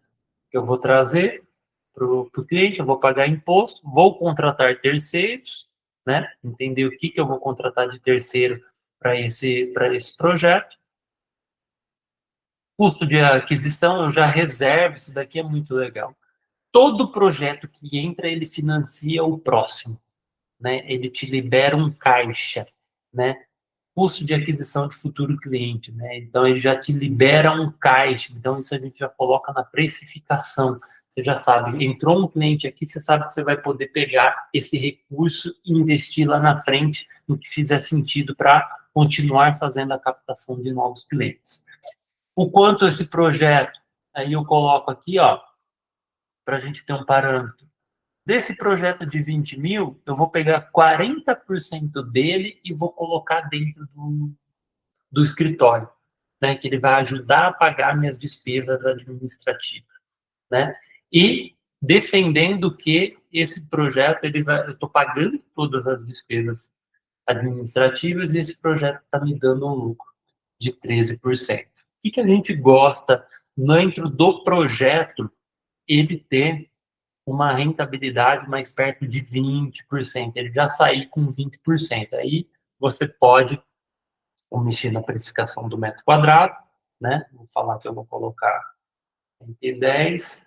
que eu vou trazer para o cliente, eu vou pagar imposto, vou contratar terceiros, né, entender o que eu vou contratar de terceiro para esse projeto. Custo de aquisição, eu já reservo, isso daqui é muito legal. Todo projeto que entra, ele financia o próximo, né? Ele te libera um caixa, né? Custo de aquisição de futuro cliente, né? Então, ele já te libera um caixa. Então, isso a gente já coloca na precificação. Você já sabe, entrou um cliente aqui, você sabe que você vai poder pegar esse recurso e investir lá na frente no que fizer sentido para continuar fazendo a captação de novos clientes. O quanto esse projeto, aí eu coloco aqui, ó, para a gente ter um parâmetro. Desse projeto de 20 mil, eu vou pegar 40% dele e vou colocar dentro do escritório, né, que ele vai ajudar a pagar minhas despesas administrativas, né? E defendendo que esse projeto, eu estou pagando todas as despesas administrativas e esse projeto está me dando um lucro de 13%. O que a gente gosta dentro do projeto? Ele ter uma rentabilidade mais perto de 20%, ele já sair com 20%. Aí você pode mexer na precificação do metro quadrado, né? Vou falar que eu vou colocar 110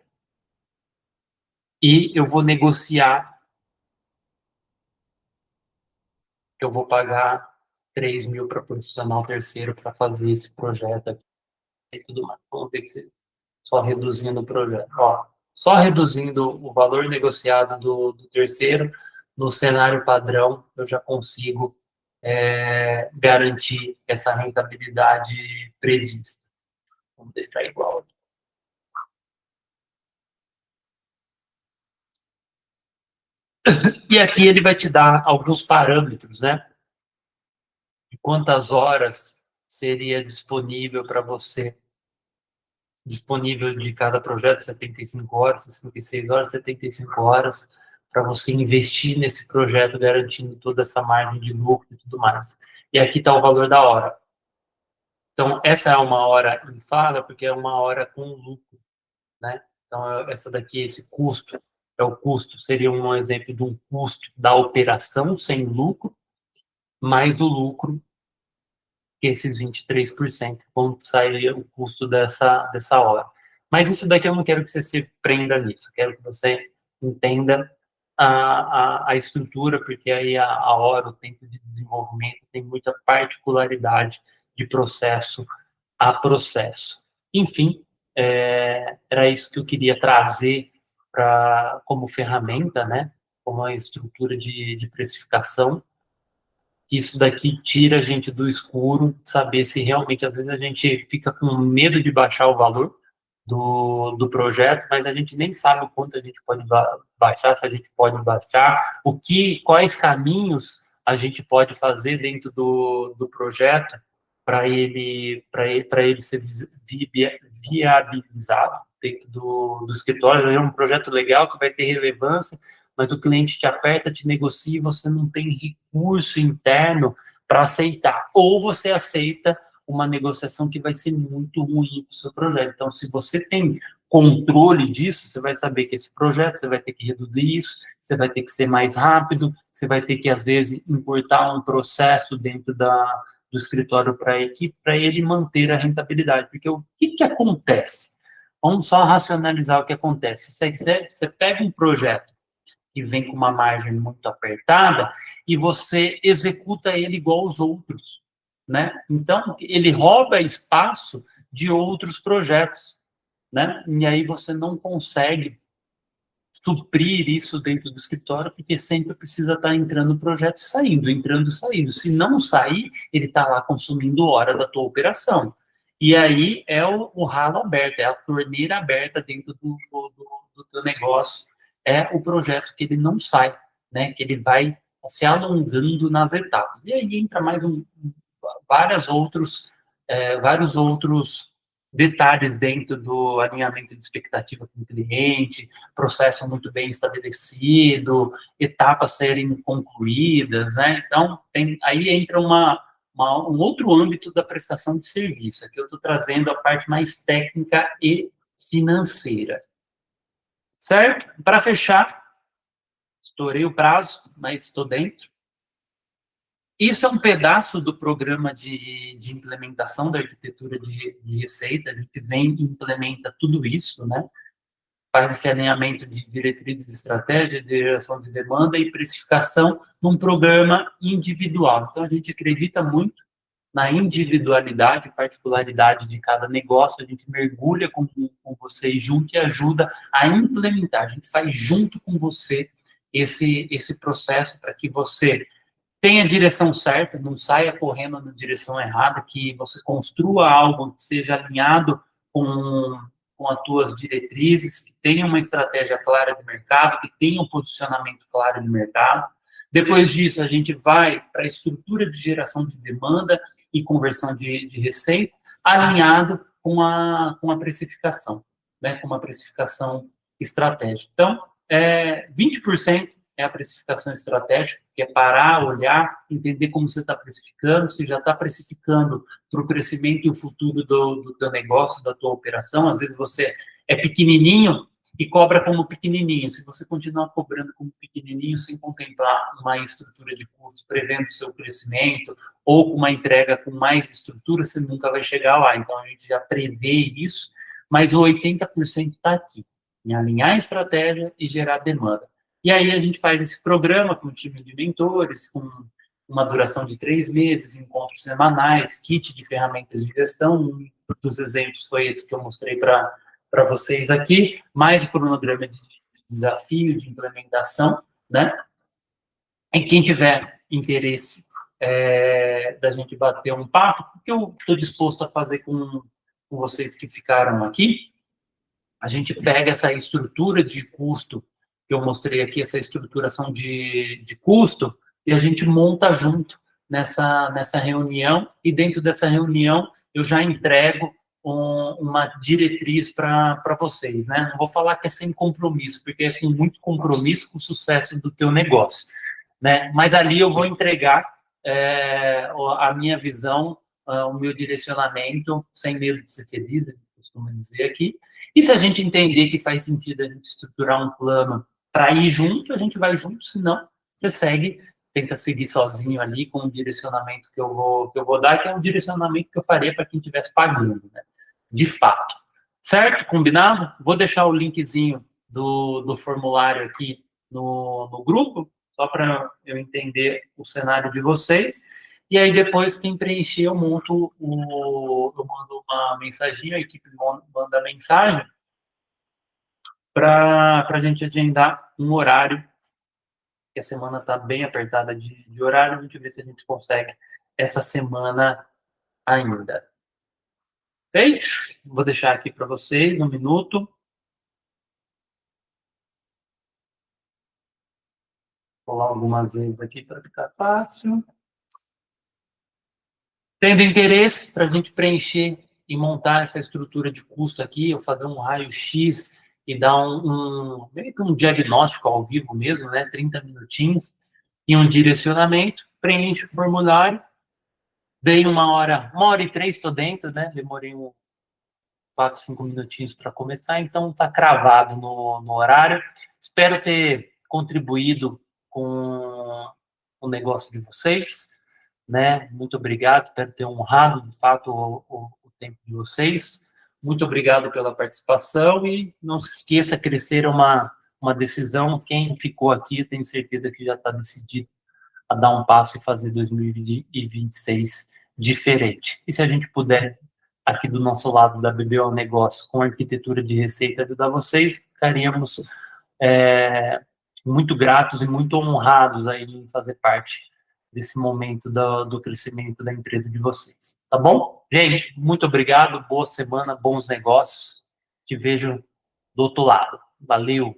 e eu vou negociar que eu vou pagar 3 mil para profissional terceiro para fazer esse projeto aqui e tudo mais. Vamos ver que só reduzindo o projeto. Ó, só reduzindo o valor negociado do terceiro, no cenário padrão, eu já consigo garantir essa rentabilidade prevista. Vamos deixar igual aqui. E aqui ele vai te dar alguns parâmetros, né? De quantas horas seria disponível para você, disponível de cada projeto, 75 horas, 66 horas, 75 horas, para você investir nesse projeto, garantindo toda essa margem de lucro e tudo mais. E aqui está o valor da hora. Então, essa é uma hora inflada, porque é uma hora com lucro, né? Então, essa daqui, esse custo, seria um exemplo de um custo da operação sem lucro, mais o lucro, que esses 23%, como sairia o custo dessa hora. Mas isso daqui eu não quero que você se prenda nisso, eu quero que você entenda a estrutura, porque aí a hora, o tempo de desenvolvimento, tem muita particularidade de processo a processo. Enfim, era isso que eu queria trazer como ferramenta, né, como a estrutura de precificação, que isso daqui tira a gente do escuro, saber se realmente, às vezes, a gente fica com medo de baixar o valor do projeto, mas a gente nem sabe o quanto a gente pode baixar, se a gente pode baixar, quais caminhos a gente pode fazer dentro do projeto para ele ser viabilizado dentro do escritório. É um projeto legal que vai ter relevância, mas o cliente te aperta, te negocia e você não tem recurso interno para aceitar. Ou você aceita uma negociação que vai ser muito ruim para o seu projeto. Então, se você tem controle disso, você vai saber que esse projeto, você vai ter que reduzir isso, você vai ter que ser mais rápido, você vai ter que, às vezes, importar um processo dentro do escritório para a equipe, para ele manter a rentabilidade. Porque o que acontece? Vamos só racionalizar o que acontece. Você pega um projeto que vem com uma margem muito apertada e você executa ele igual aos outros, né? Então, ele rouba espaço de outros projetos, né? E aí você não consegue suprir isso dentro do escritório, porque sempre precisa estar entrando projeto e saindo, entrando e saindo. Se não sair, ele está lá consumindo hora da tua operação. E aí é o ralo aberto, é a torneira aberta dentro do teu negócio, é o projeto que ele não sai, né? Que ele vai se alongando nas etapas. E aí entra mais vários outros detalhes dentro do alinhamento de expectativa com o cliente, processo muito bem estabelecido, etapas serem concluídas, né? Então, aí entra um outro âmbito da prestação de serviço. Aqui eu estou trazendo a parte mais técnica e financeira. Certo? Para fechar, estourei o prazo, mas estou dentro. Isso é um pedaço do programa de implementação da arquitetura de receita. A gente vem e implementa tudo isso, né? Faz esse alinhamento de diretrizes de estratégia, de geração de demanda e precificação num programa individual. Então, a gente acredita muito na individualidade, particularidade de cada negócio. A gente mergulha com você junto e ajuda a implementar. A gente faz junto com você esse processo para que você tenha a direção certa, não saia correndo na direção errada, que você construa algo que seja alinhado com as tuas diretrizes, que tenha uma estratégia clara de mercado, que tenha um posicionamento claro de mercado. Depois disso, a gente vai para a estrutura de geração de demanda e conversão de receita, alinhado com a precificação, né, com uma precificação estratégica. Então, 20% é a precificação estratégica, que é parar, olhar, entender como você está precificando, se já está precificando para o crescimento e o futuro do teu negócio, da tua operação. Às vezes você é pequenininho e cobra como pequenininho. Se você continuar cobrando como pequenininho, sem contemplar uma estrutura de custos, prevendo o seu crescimento, ou com uma entrega com mais estrutura, você nunca vai chegar lá. Então, a gente já prevê isso, mas o 80% está aqui, em alinhar a estratégia e gerar demanda. E aí a gente faz esse programa com um time de mentores, com uma duração de 3 meses, encontros semanais, kit de ferramentas de gestão. Um dos exemplos foi esse que eu mostrei para vocês aqui, mais o cronograma de desafio, de implementação, né? E quem tiver interesse da gente bater um papo, o que eu estou disposto a fazer com vocês que ficaram aqui, a gente pega essa estrutura de custo que eu mostrei aqui, essa estruturação de custo, e a gente monta junto nessa reunião, e dentro dessa reunião eu já entrego uma diretriz para vocês, né? Não vou falar que é sem compromisso, porque é com muito compromisso com o sucesso do teu negócio, né? Mas ali eu vou entregar a minha visão, o meu direcionamento, sem medo de ser feliz, eu costumo dizer aqui. E se a gente entender que faz sentido a gente estruturar um plano para ir junto, a gente vai junto, senão você segue, tenta seguir sozinho ali com o direcionamento que eu vou dar, que é um direcionamento que eu faria para quem estivesse pagando, né? De fato. Certo? Combinado? Vou deixar o linkzinho do formulário aqui no grupo, só para eu entender o cenário de vocês. E aí, depois, quem preencher, eu mando uma mensagem, a equipe manda a mensagem para a gente agendar um horário, que a semana está bem apertada de horário, a gente vê se a gente consegue essa semana ainda. Feito? Vou deixar aqui para vocês um minuto. Vou colar algumas vezes aqui para ficar fácil. Tendo interesse para a gente preencher e montar essa estrutura de custo aqui, eu fazer um raio-x e dar meio que um diagnóstico ao vivo mesmo, né? 30 minutinhos, e um direcionamento, preenche o formulário, dei 1h03 estou dentro, né? Demorei 4, 5 minutinhos para começar, então está cravado no horário. Espero ter contribuído com o negócio de vocês, né? Muito obrigado, espero ter honrado, de fato, o tempo de vocês. Muito obrigado pela participação e não se esqueça, crescer é uma decisão. Quem ficou aqui, tenho certeza que já está decidido a dar um passo e fazer 2026 diferente. E se a gente puder, aqui do nosso lado da BBO Negócios, com arquitetura de receita, ajudar vocês, ficaríamos muito gratos e muito honrados aí em fazer parte desse momento do crescimento da empresa de vocês. Tá bom? Gente, muito obrigado, boa semana, bons negócios. Te vejo do outro lado. Valeu!